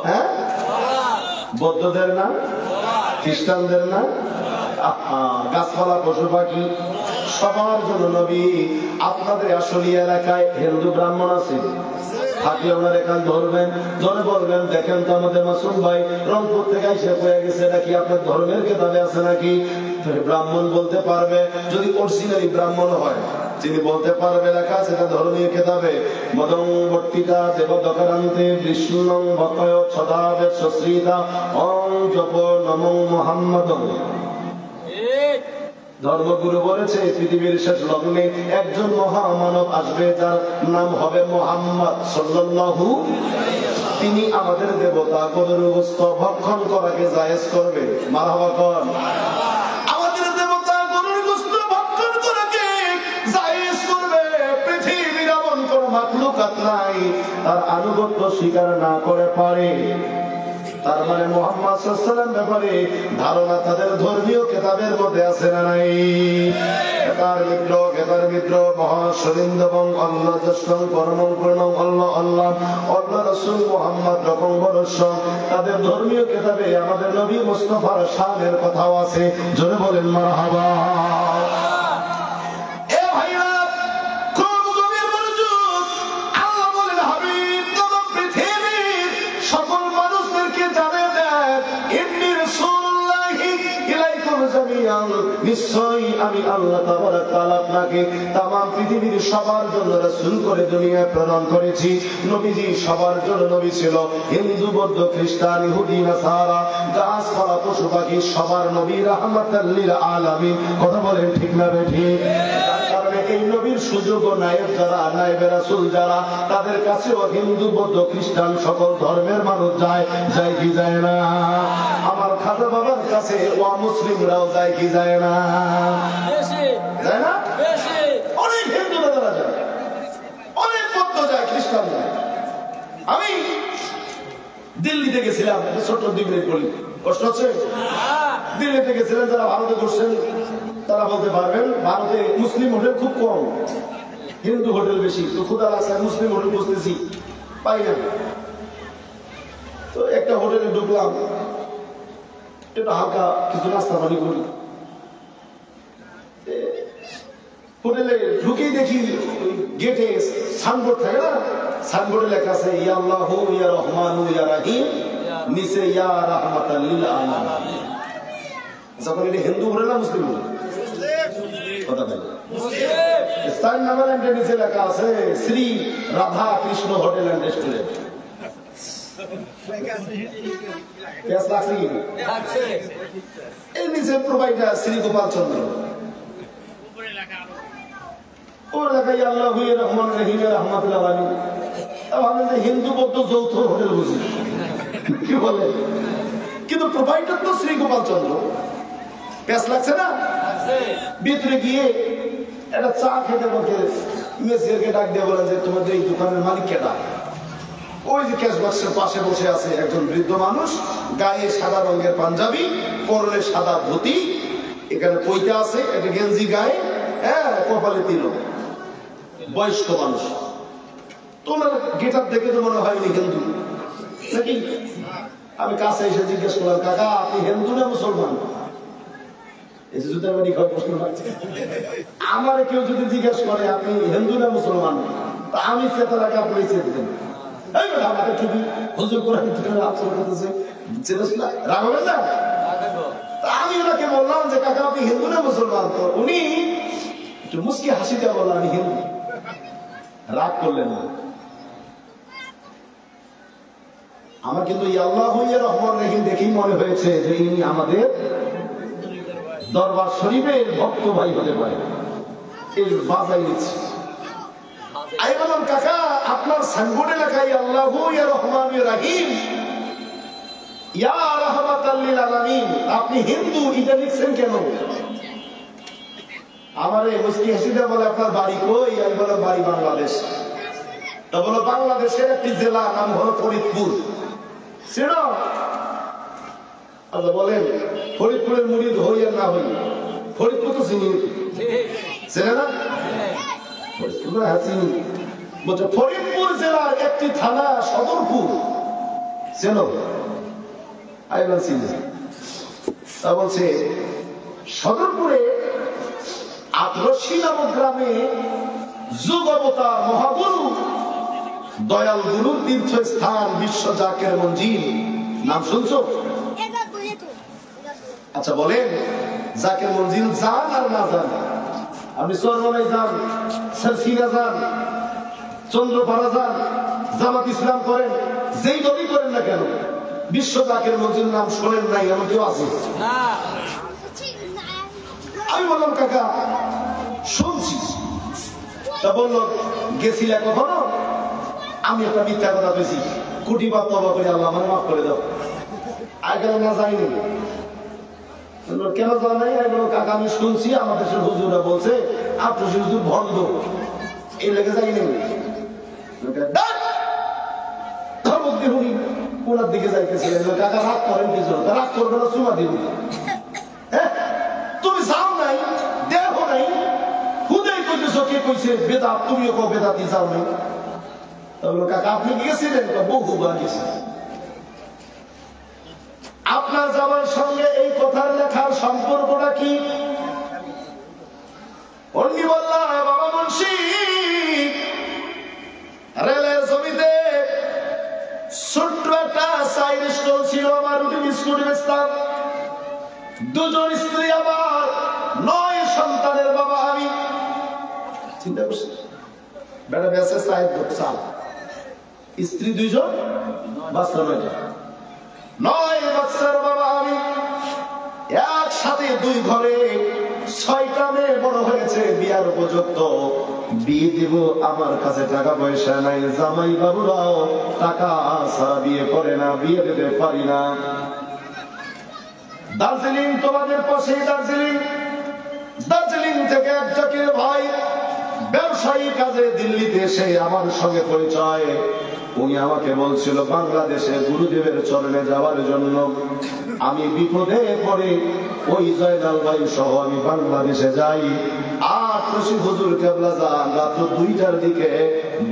হ্যাঁ, বৌদ্ধদের না, খ্রিস্টানদের না, গাছপালা পশু পাখি সবার জন্য নবী। আপনাদের আসলীয় এলাকায় হিন্দু ব্রাহ্মণ আছে, থাকি আপনার এখান ধরবেন, ধরে বলবেন দেখেন তো আমাদের মাসুম ভাই রংপুর থেকে এসে হয়ে গেছে নাকি আপনার ধর্মের কেতাবে আছে নাকি? ব্রাহ্মণ বলতে পারবে, যদি অরিজিনালি ব্রাহ্মণ হয় তিনি বলতে পারবে লেখা আছে তা ধর্মীয় কেতাবে, মদং বর্তিকা দেবদকারান্তে বিষ্ণুং ভকয় ছদাবে সশ্রীতা ওং জপ নমো মুহাম্মাদং। ধর্মগুরু বলেছে পৃথিবীর শেষ লগ্নে একজন মহামানব আসবে, যার নাম হবে মুহাম্মদ সাল্লাল্লাহু। তিনি আমাদের দেবতা গরুর গোশত ভক্ষণ করাকে জায়েজ করবে। মারহাবা কর। আমাদের দেবতা গরুর গোশত ভক্ষণ করাকে জায়েজ করবে। পৃথিবীর এমন কোন মাখলুকাত নাই তার আনুগত্য স্বীকার না করে পারে। তার মানে মুহাম্মদ সাল্লাল্লাহু আলাইহি ওয়াসাল্লাম ব্যাপারে ধারণা তাদের ধর্মীয় কিতাবের মধ্যে আছে না নাই? কেতার মিত্র মহাশরিন্দবং আল্লাহ জষ্টং পরমং পূর্ণং আল্লাহ আল্লাহ আল্লাহ রাসূল মুহাম্মদ রকম বরস, তাদের ধর্মীয় কিতাবে আমাদের নবী মুস্তাফার শানের কথাও আছে। জোরে বলেন মারহাবা। নিশ্চয়ই আমি আল্লাহ তাবারক তাআলা আপনাকে তাম পৃথিবীর সবার জন্য রাসূল করে দুনিয়ায় প্রেরণ করেছি। নবীজি সবার জন্য নবী ছিল, হিন্দু বৌদ্ধ খ্রিস্টান ইহুদি নাসারা গাছপালা পশু পাখি সবার নবী রাহমাতাল লিল আলামিন। কথা বলেন ঠিক না ঠিক? তার কারণে এই নবীর সুযোগ নায়েব যারা নায়েবে রাসূল যারা তাদের কাছেও হিন্দু বৌদ্ধ খ্রিস্টান সকল ধর্মের মানুষ যায় কি যায় না? আমার খাজা বাবার কাছে অমুসলিমরাও যায় কি যায় না? যায় না? অনেক হিন্দু দাদারা যায়, অনেক বৌদ্ধ যায়, খ্রিস্টান যায়। আমি দিল্লিতে গেছিলাম, ছোট্ট দিল্লি বলি, কষ্ট হচ্ছে? দিল্লিতে গেছিলেন, যারা ভারতে করছেন তারা বলতে পারবেন। ভারতে মুসলিম হোটেল খুব কম, হিন্দু হোটেল বেশি। তো খুদার আশায় মুসলিম হোটেল বসতেছি, পাই না। তো একটা হোটেলে ঢুকলাম, একটু হালকা কিছু নাস্তা পানি করি। হোটেলে ঢুকেই দেখি গেটে সাইনবোর্ড থাকে না, সাইনবোর্ডে লেখা আছে ইয়া আল্লাহু ইয়া রহমানু ইয়া রহিম, নিচে ইয়া রাহমাতাল লিল আলামিন। যখন এটা হিন্দু হোটেল না মুসলিম হোটেল? কথা বলে স্থান নামের নিচে লেখা আছে Shri Radha Krishna hotel and restaurant. এর নিচে প্রোভাইডার শ্রী গোপাল চন্দ্র, ওর লেখা ইয়া আল্লাহু ইয়া রহমান রহিম ইয়া রাহমাতুল আলামিন। ভাবলেন যে হিন্দু বৌদ্ধ যৌথ হোটেল বুঝি, কি বলে? কিন্তু প্রোভাইডার তো শ্রী গোপাল চন্দ্র। প্যাস লাগছে না? ভিতরে গিয়ে একটা চা খেতে বসে মেসিয়ারকে ডাক দিয়ে বলেন যে তোমাদের এই দোকানের মালিক কেডা? ওই যে ক্যাশ বাক্সের পাশে বসে আছে একজন বৃদ্ধ মানুষ, গায়ে সাদা রঙের পাঞ্জাবি, পরনে সাদা ধুতি, এখানে পৈতা আছে, একটা গেঞ্জি গায়ে, হ্যাঁ, কপালে তিলক, বয়স্ক মানুষ। তোমার গেটআপ দেখে তো মনে হয়নি হিন্দু নাকি? আমি কাছে এসে জিজ্ঞেস করলাম, কাকা আপনি হিন্দু না মুসলমান? আমার কেউ যদি জিজ্ঞেস করে আপনি হিন্দু না মুসলমান, আমি চেতারাকে আপনি চেয়ে দিতেন আমাকে ছবি হুজুর করে রাখবেন না। আমি ওনাকে বললাম যে কাকা আপনি হিন্দু না মুসলমান? তো উনি একটু মুস্কি হাসি দেওয়া বললেন আমি হিন্দু। রাগ করলেন না। আমার কিন্তু আল্লাহু ইয়া রহমান রহিম দেখেই মনে হয়েছে যে ইনি আমাদের দরবার শরীফের ভক্ত ভাই হতে পারে। এই বাজাই নিচ্ছে। আমি বললাম কাকা আপনার সাইনবোর্ডে লেখা আল্লাহু ইয়া রহমান ইয়া রহিম ইয়া রাহমাতাল লিল আলামিন, আপনি হিন্দু এটা লিখছেন কেন? আমারে মুস্কি হাসিটা বলে আপনার বাড়ি কই? আমি বললাম বাড়ি বাংলাদেশ। তা বলো বাংলাদেশের একটি জেলা নাম হলো ফরিদপুর, চেনো? আল্লাহ বলেন ফরিদপুরের মুরিদ হই আর না হই, ফরিদপুর তো চিনি, চেনে না? ফরিদপুর জেলার একটি থানা সদরপুর, চেনো? তা বলছে সদরপুরে আদ্রসী নামক গ্রামে যুগ অবতার মহাগুরু দয়াল গুরুর তীর্থস্থান বিশ্ব জাকের মঞ্জিল, নাম শুনছো? আচ্ছা বলেন জাকের মঞ্জিল যান আর না যান? আপনি চরমনায় যান, সারসিনা যান, চন্দ্রপাড়া যান, জামাত ইসলাম করেন, যেই দলই করেন না কেন, বিশ্ব জাকের মঞ্জিল নাম শোনেন নাই এমন কেউ আছে? আমি বললাম কাকা শুনছি। তা বলল গেছিলে কখনো? আমি একটা মিথ্যা কথা পেয়েছি, কোটি বাপ তবা করে আল্লাহ আমার মাফ করে দাও। আগে না যাইনি। কেন যাওয়া নাই? আমি বললাম কাকা আমি শুনছি আমাদের দেশের হুজুরা বলছে আপনার হুজুর ভণ্ড, এই লেগে যাইনি। ধমক দিয়ে উনি ওনার দিকে যাইতেছিলেন, কাকা রাগ করেন কিছু, রাগ করবে না, চুমা দিন। তুমি যাও নাই, দেহ নাই, হুদাই কইতেছ কে কইছে বেদাত, তুমিও কো বেদাতি যাও নাই। তাহলে কাকা আপনি গিয়েছিলেন? বহুবার গেছিলেন। আপনার যাবার সঙ্গে এই কথার লেখার সম্পর্কটা কি? অন্যি বললাম বাবা মুন্সি রেলের জমিতে ছোট্ট একটা সাইড স্টল ছিল, আমার রুটি বিস্কুট বেচতাম। দুজন স্ত্রী আমার চিন্তা করছে বেটা বেসে চাল, স্ত্রী 2 জন, বাচ্চা 9টা। 9 বাচ্চার বাবা আমি, একসাথে 2 ঘরে 6টা মেয়ে বড় হয়েছে, বিয়ার উপযুক্ত। বিয়ে দেব, আমার কাছে টাকা পয়সা নাই। জামাই বাবুরাও টাকা ছাড়া বিয়ে করে না, বিয়ে দিতে পারি না। দার্জিলিং, তোমাদের পাশে দার্জিলিং, দার্জিলিং থেকে একটাকে ভাই ব্যবসায়ী কাজে দিল্লিতে এসে আমার সঙ্গে পরিচয়। উনি আমাকে বলছিল বাংলাদেশে গুরুদেবের চরণে যাওয়ার জন্য। আমি বিপদে পড়ে ওই জয়নাল ভাই সহ আমি বাংলাদেশে যাই। আর খুশি হুজুর কেবলা যান রাত 2টার দিকে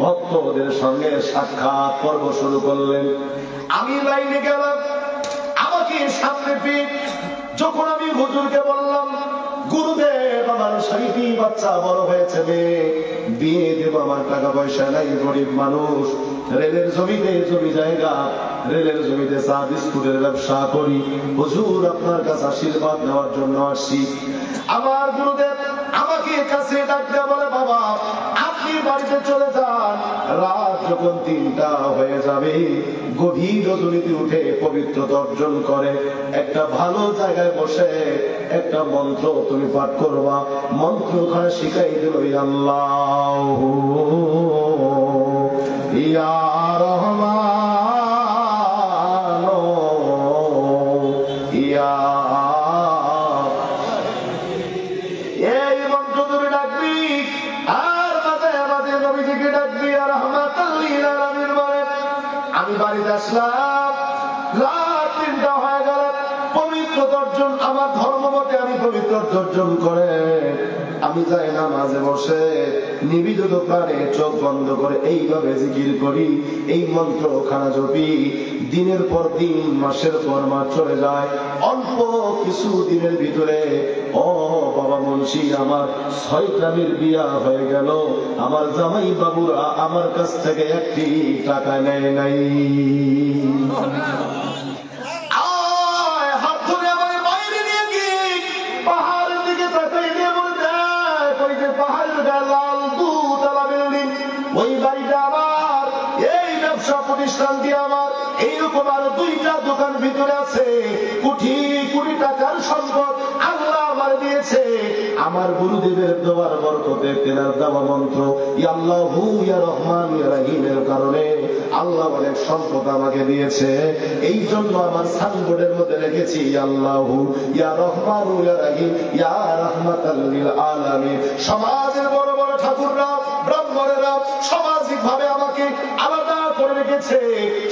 ভক্তদের সঙ্গে সাক্ষাৎ পর্ব শুরু করলেন। আমি লাইনে গেলাম, আমাকে সামনে পেয়ে যখন আমি হুজুরকে বললাম গুরুদেব আমার 6টি বাচ্চা বড় হয়েছে, বিয়ে দেব, আমার টাকা পয়সা নাই, গরিব মানুষ, রেলের জমিতে জমি জায়গা, রেলের জমিতে চা বিস্কুটের ব্যবসা করি, হুজুর আপনার কাছে আশীর্বাদ নেওয়ার জন্য আসছি। আমার গুরুদেব আমাকে কাছে ডাক দেয়া বলে, বাবা আপনি বাড়িতে চলে যান, রাত যখন 3টা হয়ে যাবে গভীর রজনীতে উঠে পবিত্রতা অর্জন করে একটা ভালো জায়গায় বসে একটা মন্ত্র তুমি পাঠ করবা। মন্ত্র ওখানে শিখাই দিল, আল্লাহু ইয়া রহমান ইয়া, এই মন্ত্র তুমি ডাকবি আর মাঝে মাঝে নবীজিকে ডাকবি আর রাহমাতাল লিল আলামিন বলে। আমি বাড়িতে আসলাম, রাত 3টা হয়ে গেল। পবিত্র অর্জন আমার ধর্ম মতে আমি পবিত্র অর্জন করে আমি যাই নামাজে বসে নিবেদিত প্রাণে চোখ বন্ধ করে এইভাবে জিকির করি, এই মন্ত্র খানা জপি। দিনের পর দিন, মাসের পর মাস চলে যায়। অল্প কিছু দিনের ভিতরে ও বাবা মুন্সি আমার 6টা মেয়ের বিয়া হয়ে গেল। আমার জামাই বাবুরা আমার কাছ থেকে 1টি টাকা নেয় নাই। ওই বাড়িটা আমার, এই ব্যবসা প্রতিষ্ঠান দিয়ে আমার এইরকম আরো 2টা দোকান ভিতরে আছে। কোটি কোটি টাকার সম্পদ আল্লাহ আমার দিয়েছে। আমার গুরুদেবের দেওয়ার বরকতে তেনার দেওয়া মন্ত্র ইয়া আল্লাহু ইয়া রহমান ইয়া রহিমের কারণে আল্লাহ অনেক সম্পদ আমাকে দিয়েছে। এই জন্য আমার সাইনবোর্ডের মধ্যে রেখেছি ইয়া আল্লাহু ইয়া রহমান ইয়া রহিম ইয়া রাহমাতাল লিল আলামিন। সমাজের বড় বড় ঠাকুররা, ব্রাহ্মণেরা সামাজিক ভাবে আমাকে আলাদা করে রেখেছে,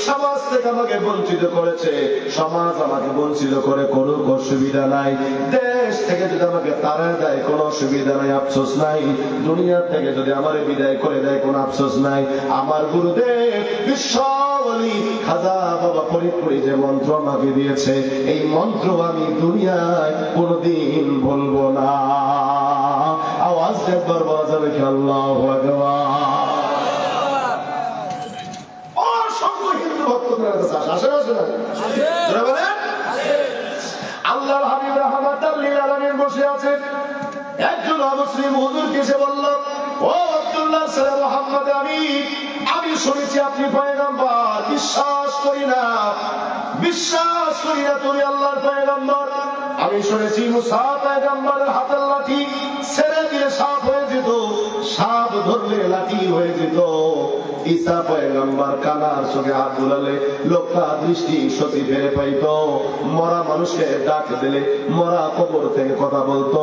সমাজ থেকে আমাকে বঞ্চিত করেছে। সমাজ আমাকে বঞ্চিত করে কোনো অসুবিধা নাই। দেশ থেকে যদি আমাকে তাড়ায় দেয় কোনো অসুবিধা নাই, আফসোস নাই। দুনিয়া থেকে যদি আমার বিদায় করে দেয় কোনো আফসোস নাই। আমার গুরুদেব বিশ্ববলি খাজা বাবা ফরিদপুরি যে মন্ত্র আমাকে দিয়েছে, এই মন্ত্র আমি দুনিয়ায় কোনোদিন বলবো না। আওয়াজ একবার বলা যাবে কি আল্লাহু আকবার। অসংখ্য হিন্দু ভক্ত আসে আসে না আল্লাহর হাবিব রাহমাতাল লিল আলামিন বসে আছেন। একজন মুসলিম হুজুরকে এসে বলল, ও আব্দুল্লাহ ছেলে মুহাম্মদ, আমি শুনেছি আপনি পয়গম্বর। বিশ্বাস করি না, বিশ্বাস করি না তুমি আল্লাহর পয়গম্বর। আমি শুনেছি মুসা পয়গম্বরের হাতের লাঠি ছেড়ে দিয়ে সাপ হয়ে যেত, সাপ ধরলে লাঠি হয়ে যেত। ঈসা পয়গম্বর কানার চোখে হাত বুলালে লোকটা দৃষ্টি সতী ফিরে পাইত। মরা মানুষকে ডাক দিলে মরা কবর থেকে কথা বলতো।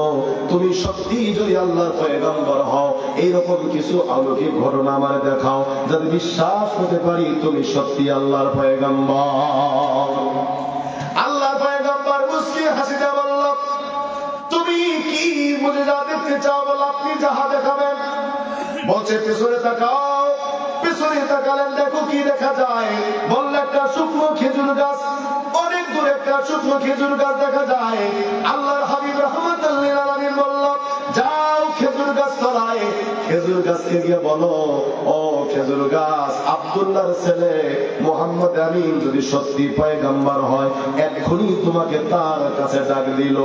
তুমি সত্যি যদি আল্লাহর পয়গম্বর হও, এইরকম কিছু অলৌকিক ঘটনা আমার দেখাও, যাতে বিশ্বাস করতে পারি তুমি সত্যি আল্লাহর পয়গম্বর। আল্লাহর পয়গম্বর মুস্কি হাসিতে বলল, তুমি কি মুজিজা দেখতে চাও? বল আপনি যাহা দেখাবেন। বলছে পেছনে তাকাও। পেছনে তাকালেন, দেখো কি দেখা যায়। বললে একটা শুকনো খেজুর গাছ, অনেক দূরে একটা শুকনো খেজুর গাছ দেখা যায়। আল্লাহর হাবিব রাহমাতাল লিল আলামিন বলল, যাও খেজুর গাছ তলায়। খেজুর গাছকে গিয়ে বলো, ও খেজুর গাছ, আব্দুল্লাহর ছেলে মুহাম্মদ আমিন যদি সত্যি পয়গম্বর হয়, এক্ষুনি তোমাকে তার কাছে ডাক দিল।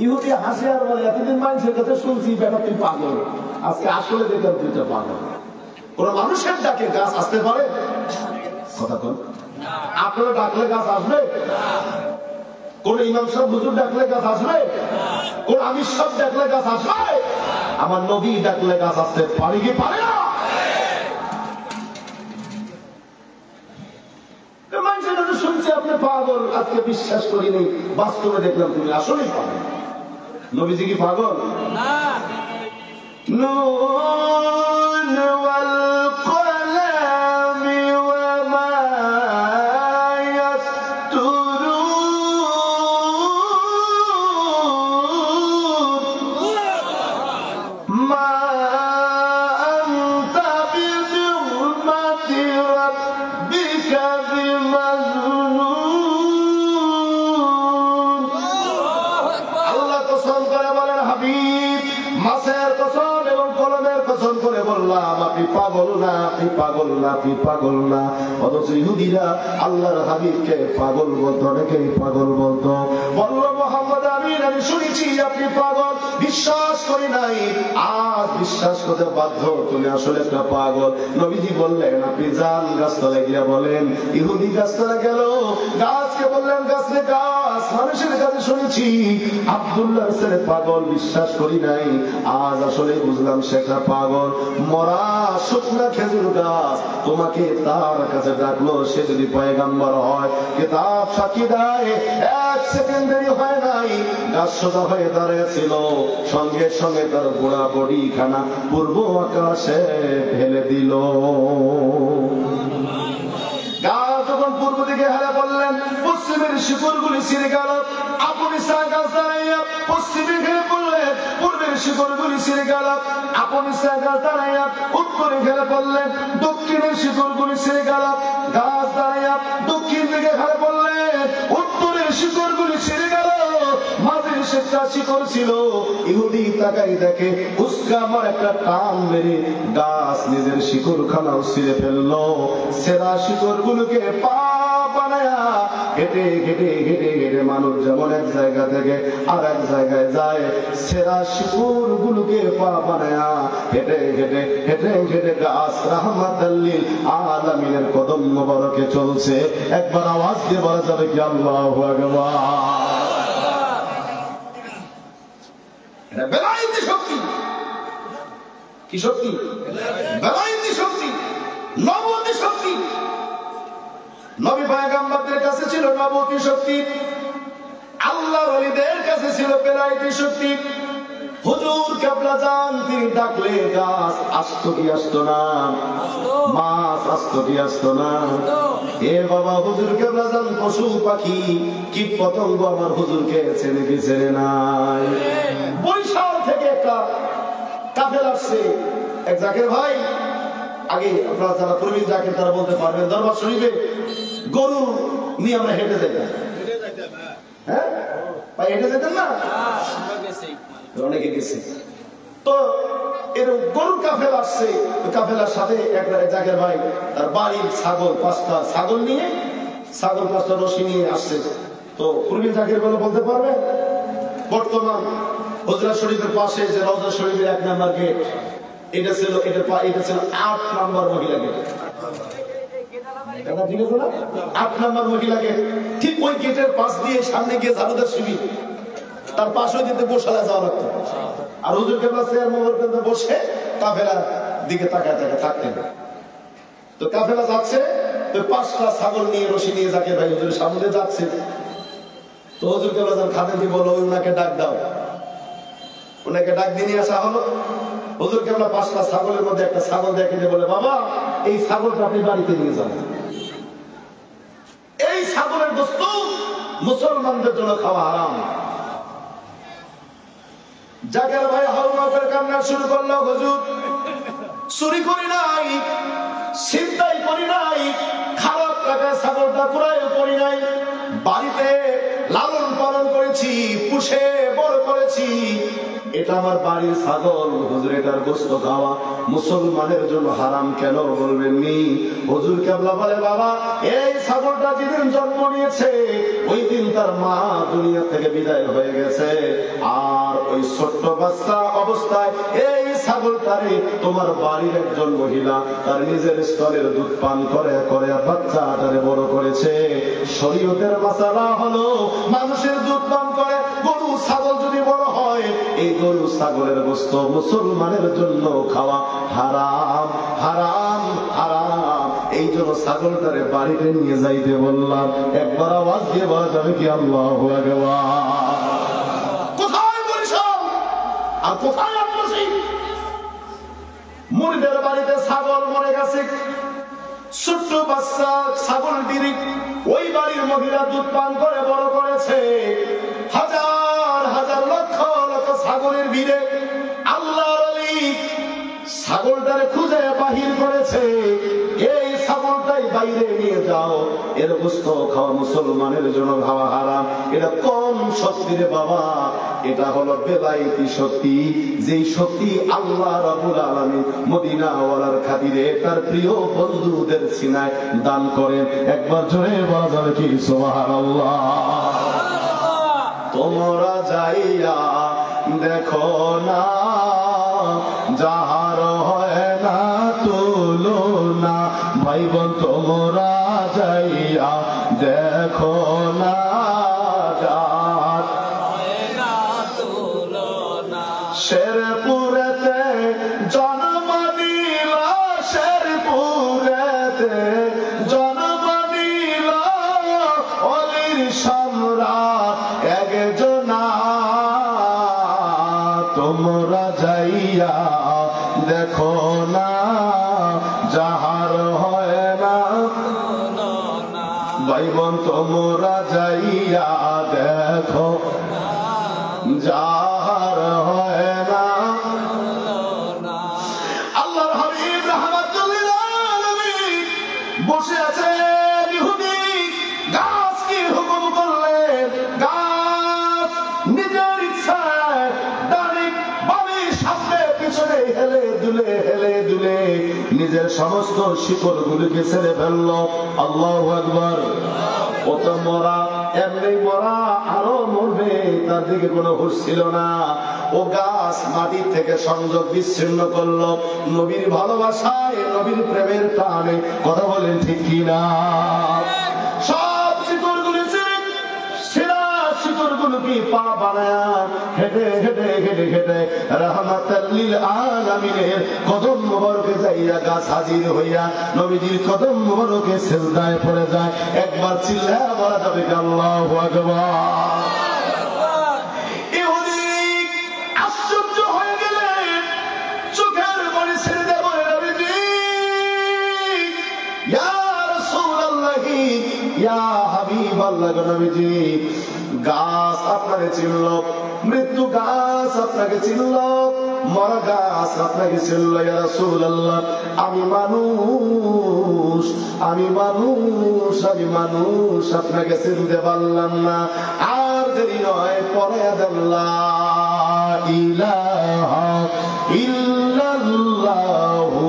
ইহুদি হাসে আর বলে এতদিন মানুষের কাছে শুনছি বেটা তুই পাগল, আজকে আসলে দেখলাম তুইটা পাগল। কোন মানুষের ডাকে গাছ আসতে পারে? কথা কোন আপনারা ডাকলে গাছ আসবে? কোন ইমাম সাহেব হুজুর ডাকলে গাছ আসবে? কোন আমির সাহেব ডাকলে গাছ আসবে? আমার নবী ডাকলে গাছ আসতে পারে কি পারে না? মানুষের কাছে শুনছি আপনি পাগল, আজকে বিশ্বাস করিনি, বাস্তবে দেখলাম তুমি আসলেই পাগল। নবীজি কি পাগল? নুন ওয়াল কলামি ওয়া মা ইয়াসতুরুন মা আনতা বিনি'মাতি রাব্বিকা বিমাজনুন। আল্লাহ কসম করে বলেন, হাবিব মাছের কসম এবং কলমের কসম করে বললাম আপনি পাগল না, আপনি পাগল না, আপনি পাগল না। অথচ ইহুদিরা আল্লাহর হাবিবকে পাগল বলতো, অনেকেই পাগল বলতো। বলল মোহাম্মদ আমিন আমি শুনেছি আপনি পাগল, বিশ্বাস করি নাই, আজ বিশ্বাস করতে বাধ্য, তুমি আসলে একটা পাগল। নবীজি বললেন আপনি যান গাছতলায় গিয়া বলেন। ইহুদি গাছতলা গেল, গাছকে বললেন গাছ রে গাছ, মানুষের কাছে শুনেছি আব্দুল্লাহর ছেলে পাগল, বিশ্বাস করি নাই, আজ আসলে বুঝলাম সে একটা পাগল। মরা শুকনা খেজুর গাছ তোমাকে তার কাছে ডাকলো, সে যদি পয়গাম্বর হয় কিতাব সাক্ষী দেয়, এক সেকেন্ড দেরি হয় নাই, গাছ সোজা হয়ে দাঁড়িয়েছিল, সঙ্গে সঙ্গে তার গোড়া বডি খানা পূর্ব আকাশে ঢেলে দিল। গাছ যখন পূর্ব দিকে হেলে পড়লেন, পশ্চিমের শিকড়গুলি ছিঁড়ে গেল, আপনি গাছ দাঁড়াইয়া পশ্চিমে ঘেরে পড়লেন, পূর্বের শিকড়গুলি ছিঁড়ে গেল, আপনি গাছ দাঁড়াইয়া উত্তরে ঘেরে পড়লেন, দক্ষিণের শিকড়গুলি ছিঁড়ে গেল, গাছ দাঁড়াইয়া দক্ষিণ দিকে ঘেরে পড়লেন, উত্তরের শিকড়গুলি ছিঁড়ে গেল, মাঝের সেটা শিকড় ছিল। ইহুদি তাকাই দেখে উস্কা আমার একটা টান মেরে গাছ নিজের শিকড় খানাও ছিঁড়ে ফেললো। সেরা শিকড় গুলোকে পা বানায়া হেঁটে হেঁটে হেঁটে হেঁটে মানুষ যেমন এক জায়গা থেকে আর এক জায়গায় যায়, সেরা শিকড় গুলোকে পা বানায়া হেঁটে হেঁটে হেঁটে হেঁটে গাছ রাহমাতাল লিল আলামিনের কদম মোবারকে চলছে। একবার আওয়াজ দিয়ে বলা যাবে কি আল্লাহু আকবার? এটা বেলায়েতি শক্তি। কি শক্তি? বেলায়েতি শক্তি, নবুয়তি শক্তি। নবী পয়গম্বরদের কাছে ছিল নবুয়তি শক্তি, আল্লাহর ওলিদের কাছে ছিল বেলায়েতি শক্তি। হুজুর কেবলা যান, তিনি ডাকলে গাছ আসতো কি আসতো না? মাছ আসতো কি আসতো না? এ বাবা হুজুর কেবলা যান, পশু পাখি কীট পতঙ্গ আমার হুজুরকে চেনে কি চেনে নাই? বরিশাল থেকে একটা কাফেলা আসছে, এক জাকের ভাই, আগে আপনারা যারা প্রবীণ জাকের তারা বলতে পারবেন, দরবার শরীফে গরু নিয়ে আমরা হেঁটে যেতাম। হ্যাঁ ভাই, হেঁটে যেতেন না? অনেকে গেছে। তো এরকম গরুর কাফেলা আসছে, কাফেলার সাথে এক জাকের ভাই তার বাড়ির ছাগল 5টা ছাগল নিয়ে, ছাগল 5টা রশি নিয়ে আসছে। তো প্রবীণ জাকের বলে বলতে পারবেন, বর্তমান হুজরা শরীফের পাশে যে রওজা শরীফের 1 নম্বর গেট, এটা ছিল 8 নম্বর মহিলা গেট। ঠিক আছে না? 8 নম্বর মহিলা গেট। ঠিক ওই গেটের পাশ দিয়ে সামনে গিয়ে ঝাড়ুদার শিবির, তার পাশে কিন্তু গোশালা যাওয়া লাগতো। আর হুজুর কেবলা চেয়ার মোবারকে বসে কাফেলার দিকে তাকায় তাকায় থাকতেন। তো কাফেলা যাচ্ছে, তো 5টা ছাগল নিয়ে রশি নিয়ে জাকের ভাই হুজুরের সামনে যাচ্ছে। তো হুজুর কেবলা যান খাদেম কি বলো, ওনাকে ডাক দাও। ওনাকে ডাক দিয়ে নিয়ে আসা হলো। হুজুর কেবলা 5টা ছাগলের মধ্যে একটা ছাগল দেখে যে বলে, বাবা এই ছাগলটা আপনি বাড়িতে নিয়ে যান, এই ছাগলের বস্তু মুসলমানদের জন্য খাওয়া হারাম। জাকের ভাই হাওয়া করে কান্না শুরু করলো, হুজুর চুরি করি নাই, ছিনতাই করি নাই, খারাপ টাকায় ছাগলটা ক্রয় করি নাই, বাড়িতে লালন পালন করেছি, পুষে বড় করেছি, এটা আমার বাড়ির ছাগল, হুজুর এটার গোশত খাওয়া মুসলমানের জন্য হারাম কেন বলবেননি? হুজুর কেবলা বলে, বাবা এই ছাগলটা যেদিন জন্ম নিয়েছে ওই দিন তার মা দুনিয়া থেকে বিদায় হয়ে গেছে, আর ওই ছোট্ট বাচ্চা অবস্থায় এই ছাগলটারে তোমার বাড়ির একজন মহিলা তার নিজের স্তরের দুধ পান করে করে বাচ্চাটারে বড় করেছে। শরীয়তের মাসালা হলো মানুষের দুধ পান করে গরু ছাগল যদি বড় হয় এই গরু ছাগলের গোশত মুসলমানের জন্য খাওয়া হারাম হারাম হারাম। এই জন্য ছাগলটারে বাড়িতে নিয়ে যাইতে বললাম। একবার আওয়াজ দিয়ে বলা যাবে কি আল্লাহু আকবার? কোথায় বরিশাল আর কোথায় আব্বাসী? মুরিদের বাড়িতে ছাগল মরে গেছে, ছোট্ট বাচ্চা ছাগল দিরি ওই বাড়ির মহিলা দুধ পান করে বড় করেছে। হাজার হাজার লক্ষ লক্ষ ছাগলের ভিড়ে আল্লাহর ওলি ছাগলটারে খুঁজে বাহির করেছে। এই ছাগলটাই বাইরে নিয়ে যাও, এর গোশত খাওয়া মুসলমানের জন্য খাওয়া হারাম। এটা কোন শক্তি রে বাবা? এটা হলো বেলায়েতি শক্তি, যেই শক্তি আল্লাহ রাব্বুল আলামিন মদিনাওয়ালার খাতিরে তার প্রিয় বন্ধুদের সিনায় দান করেন। একবার জোরে বলা যাবে কি সুবহানাল্লাহ? তোমরা যাইয়া দেখো না যাহার হয় না তুলনা, ভাই বোন তোমরা যাইয়া দেখো না যাহার হয় না তুলনা। শেরপুরেতে জন্ম দিল, শেরপুরেতে জন্ম দিল অলির সম্রাট একজনা। তোমরা যাইয়া দেখো না যাহার হয় না, ভাই বোন তোমরা যাইয়া দেখো যাহার হয় না। আল্লাহর হাবিব রাহমাতুল লিল আলামিন বসে আছে, ইহুদি গাছ কি হুকুম করলেন? গাছ নিজের ইচ্ছায় ডানিক বামে সামনে পিছনে হেলে দুলে নিজের সমস্ত শিকড় গুলিকে ছেড়ে ফেলল। আল্লাহু আকবার। ও তো মরা, এমনি মরা, আরো মরবে, তার দিকে কোনো হুঁশ ছিল না। ও গাছ মাটির থেকে সংযোগ বিচ্ছিন্ন করলো নবীর ভালোবাসায়, নবীর প্রেমের টানে। কথা বলেন ঠিক কিনা? সব শিকড় গুলি শিকড়গুলোকে পা বানায় হেঁটে হেঁটে হেঁটে হেঁটে রাহমাতাল লিল আলামিনের কদম মোবারকে যাইয়া গাছ হাজির হইয়া নবীজির কদম মোবারকে সিজদায় পড়ে যায়। একবার চিল্লায়া বলা যাবে আল্লাহু আকবার। ইহুদি আশ্চর্য হয়ে গেলেন, চোখের পানি ছেড়ে দেয়, বলে নবীজি, ইয়া রাসূলুল্লাহি, ইয়া হাবিবাল্লাহ, নবীজি গাছ আপনাকে চিনল, মৃত্যু গাছ আপনাকে চিনল, মরা গাছ আপনাকে চিনল। ইয়া রাসূলুল্লাহ, আমি মানুষ আপনাকে চিনতে পারলাম না। আর দেরি নয়, পরে দেন লা ইলাহা ইল্লাল্লাহু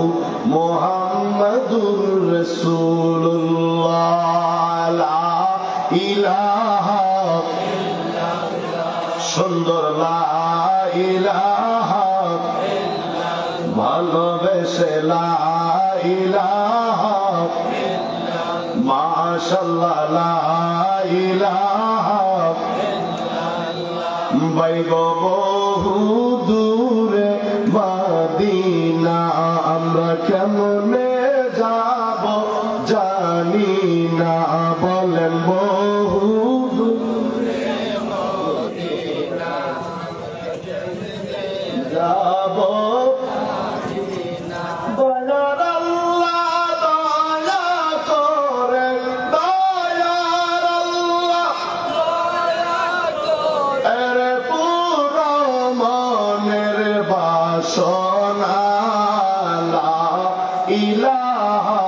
মুহাম্মাদুর রাসূলুল্লাহ। লা ইলাহা সুন্দর, লা ইলাহা ভালোবেসে, লা ইলাহা মাশাআল্লাহ, লা ইলাহা বাইগো বহু দূরে মদিনা, আমরা কেমনে যাব জানি না, বলেন বহু দূরে মদিনা যাব। দয়ার আল্লাহ দয়া করে, দয়ার আল্লাহ এর পুরো মনের বাসনা, লা ইলাহা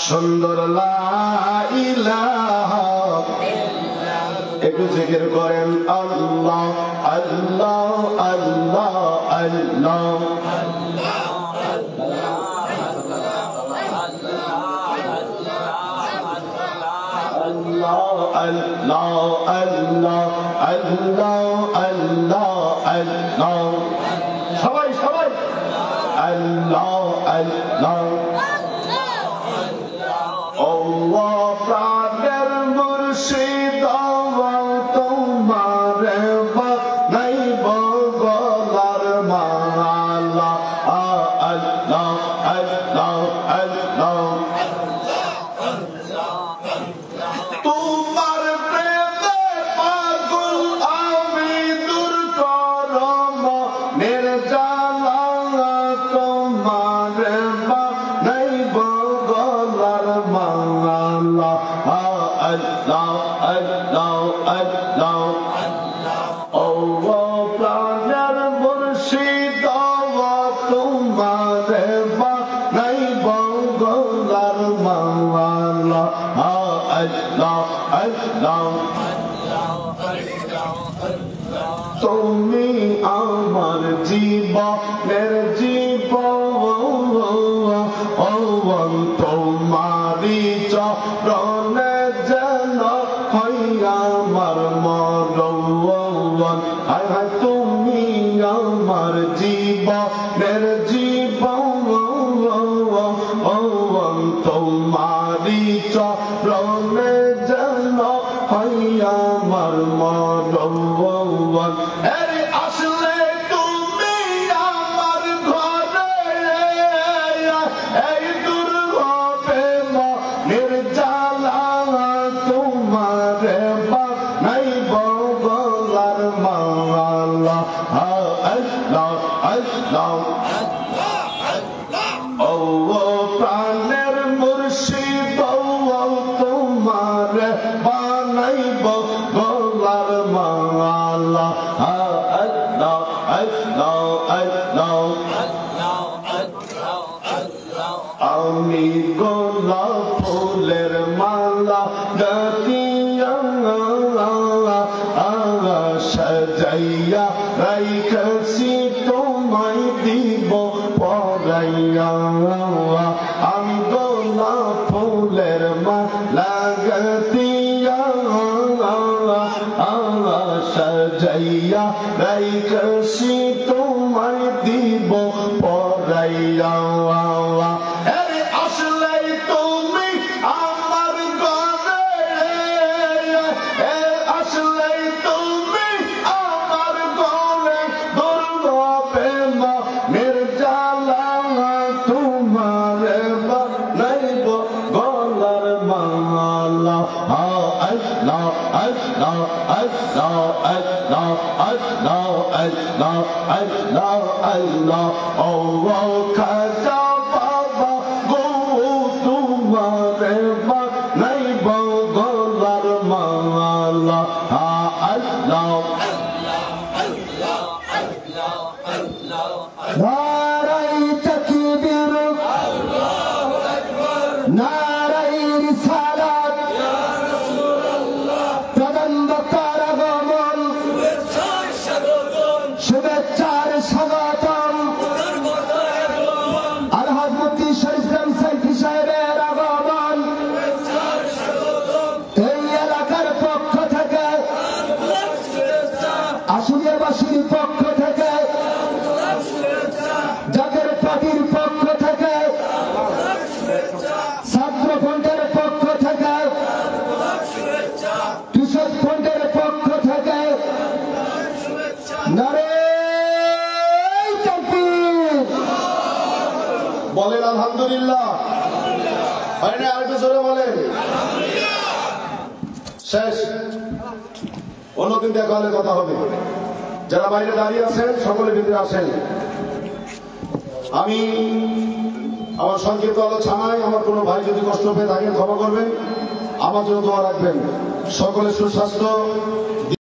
সুন্দর, লা ইলাহা। একটু একটু জিকির করেন আল্লাহ আল্লাহ আল্লাহ আল্লাহ Allah, Allah, Allah, Allah, Allah. সবাই সবাই Allah, Allah. Allah প্রাণের মুর্শিদ তোমার নাই বগলার মালা Allah, Allah, Allah. তোমার প্রেমে পাগল আমি দূর করম নির্জালা তোমার নাই বগলার মালা আল্লাহ আল্লাহ আল্লাহ ও প্রাণের মুর্শিদ তোমার নাই বগলার মালা Allah, Allah, তুমি আমার জীবনের জীবন তোমারি চরণে যেন হইয়া আমার মরণ হায় হায় তুমি আমার জীবনের জীবন তোমারি চরণে যেন হইয়া আমার মরণ আরে আসলে তুমি আমার ঘরে এই দূর হবে নির্জালা তোমার নাই বগলার মালা আল্লাহ আল্লাহ ও প্রাণের মুর্শিদ তোমার বানাইব গলার মালা আল্লাহ আল্লাহ আল্লাহ আমি গোলাপ ফুলের মালা গাতিয়া সাজাইয়া রাইখছি তোমায় দিব পরাইয়া আমি গোলাপ ফুলের মালা গাতিয়া সাজাইয়া রাইখছি তোমায় দিব পরাইয়া আসলে তুমি আমার ঘরে আসলে তুমি আমার ঘরে দুর্গবে নির্জালা তোমার নাইব গলার মালা আল্লাহ আল্লাহ আল্লাহ আল্লাহ আল্লাহ আল্লাহ আল্লাহ আল্লাহ ও খাজা বাবা গো তোমার নাইব গলার মালা আল্লাহ নারাই তাকবীর আল্লাহু আকবার নারাই রিসালাত ইয়া রাসূলুল্লাহ প্রবন্ধকার আগমন শুভেচ্ছার স্বাগতম আলহাজ মুফতি শরীফ সাইফি সাহেবের আগমন এই এলাকার পক্ষ থেকে আশুলিয়াবাসীর পক্ষ থেকে জাকের পার্টির পক্ষ থেকে ছাত্র ফ্রন্টের পক্ষ থেকে কৃষক ফ্রন্টের পক্ষ থেকে নারায়ে তাকবীর বলেন আলহামদুলিল্লাহ আরে আরেকটু জোরে বলেন শেষ অন্যদিন দেখা হলে কথা হবে যারা বাইরে দাঁড়িয়ে আছেন সকলে ভিতরে আসেন আমি আমার সংক্ষিপ্ত আলোচনায় আমার কোনো ভাই যদি কষ্ট পেয়ে থাকেন ক্ষমা করবেন আমার জন্য দোয়া রাখবেন সকলে সুস্বাস্থ্য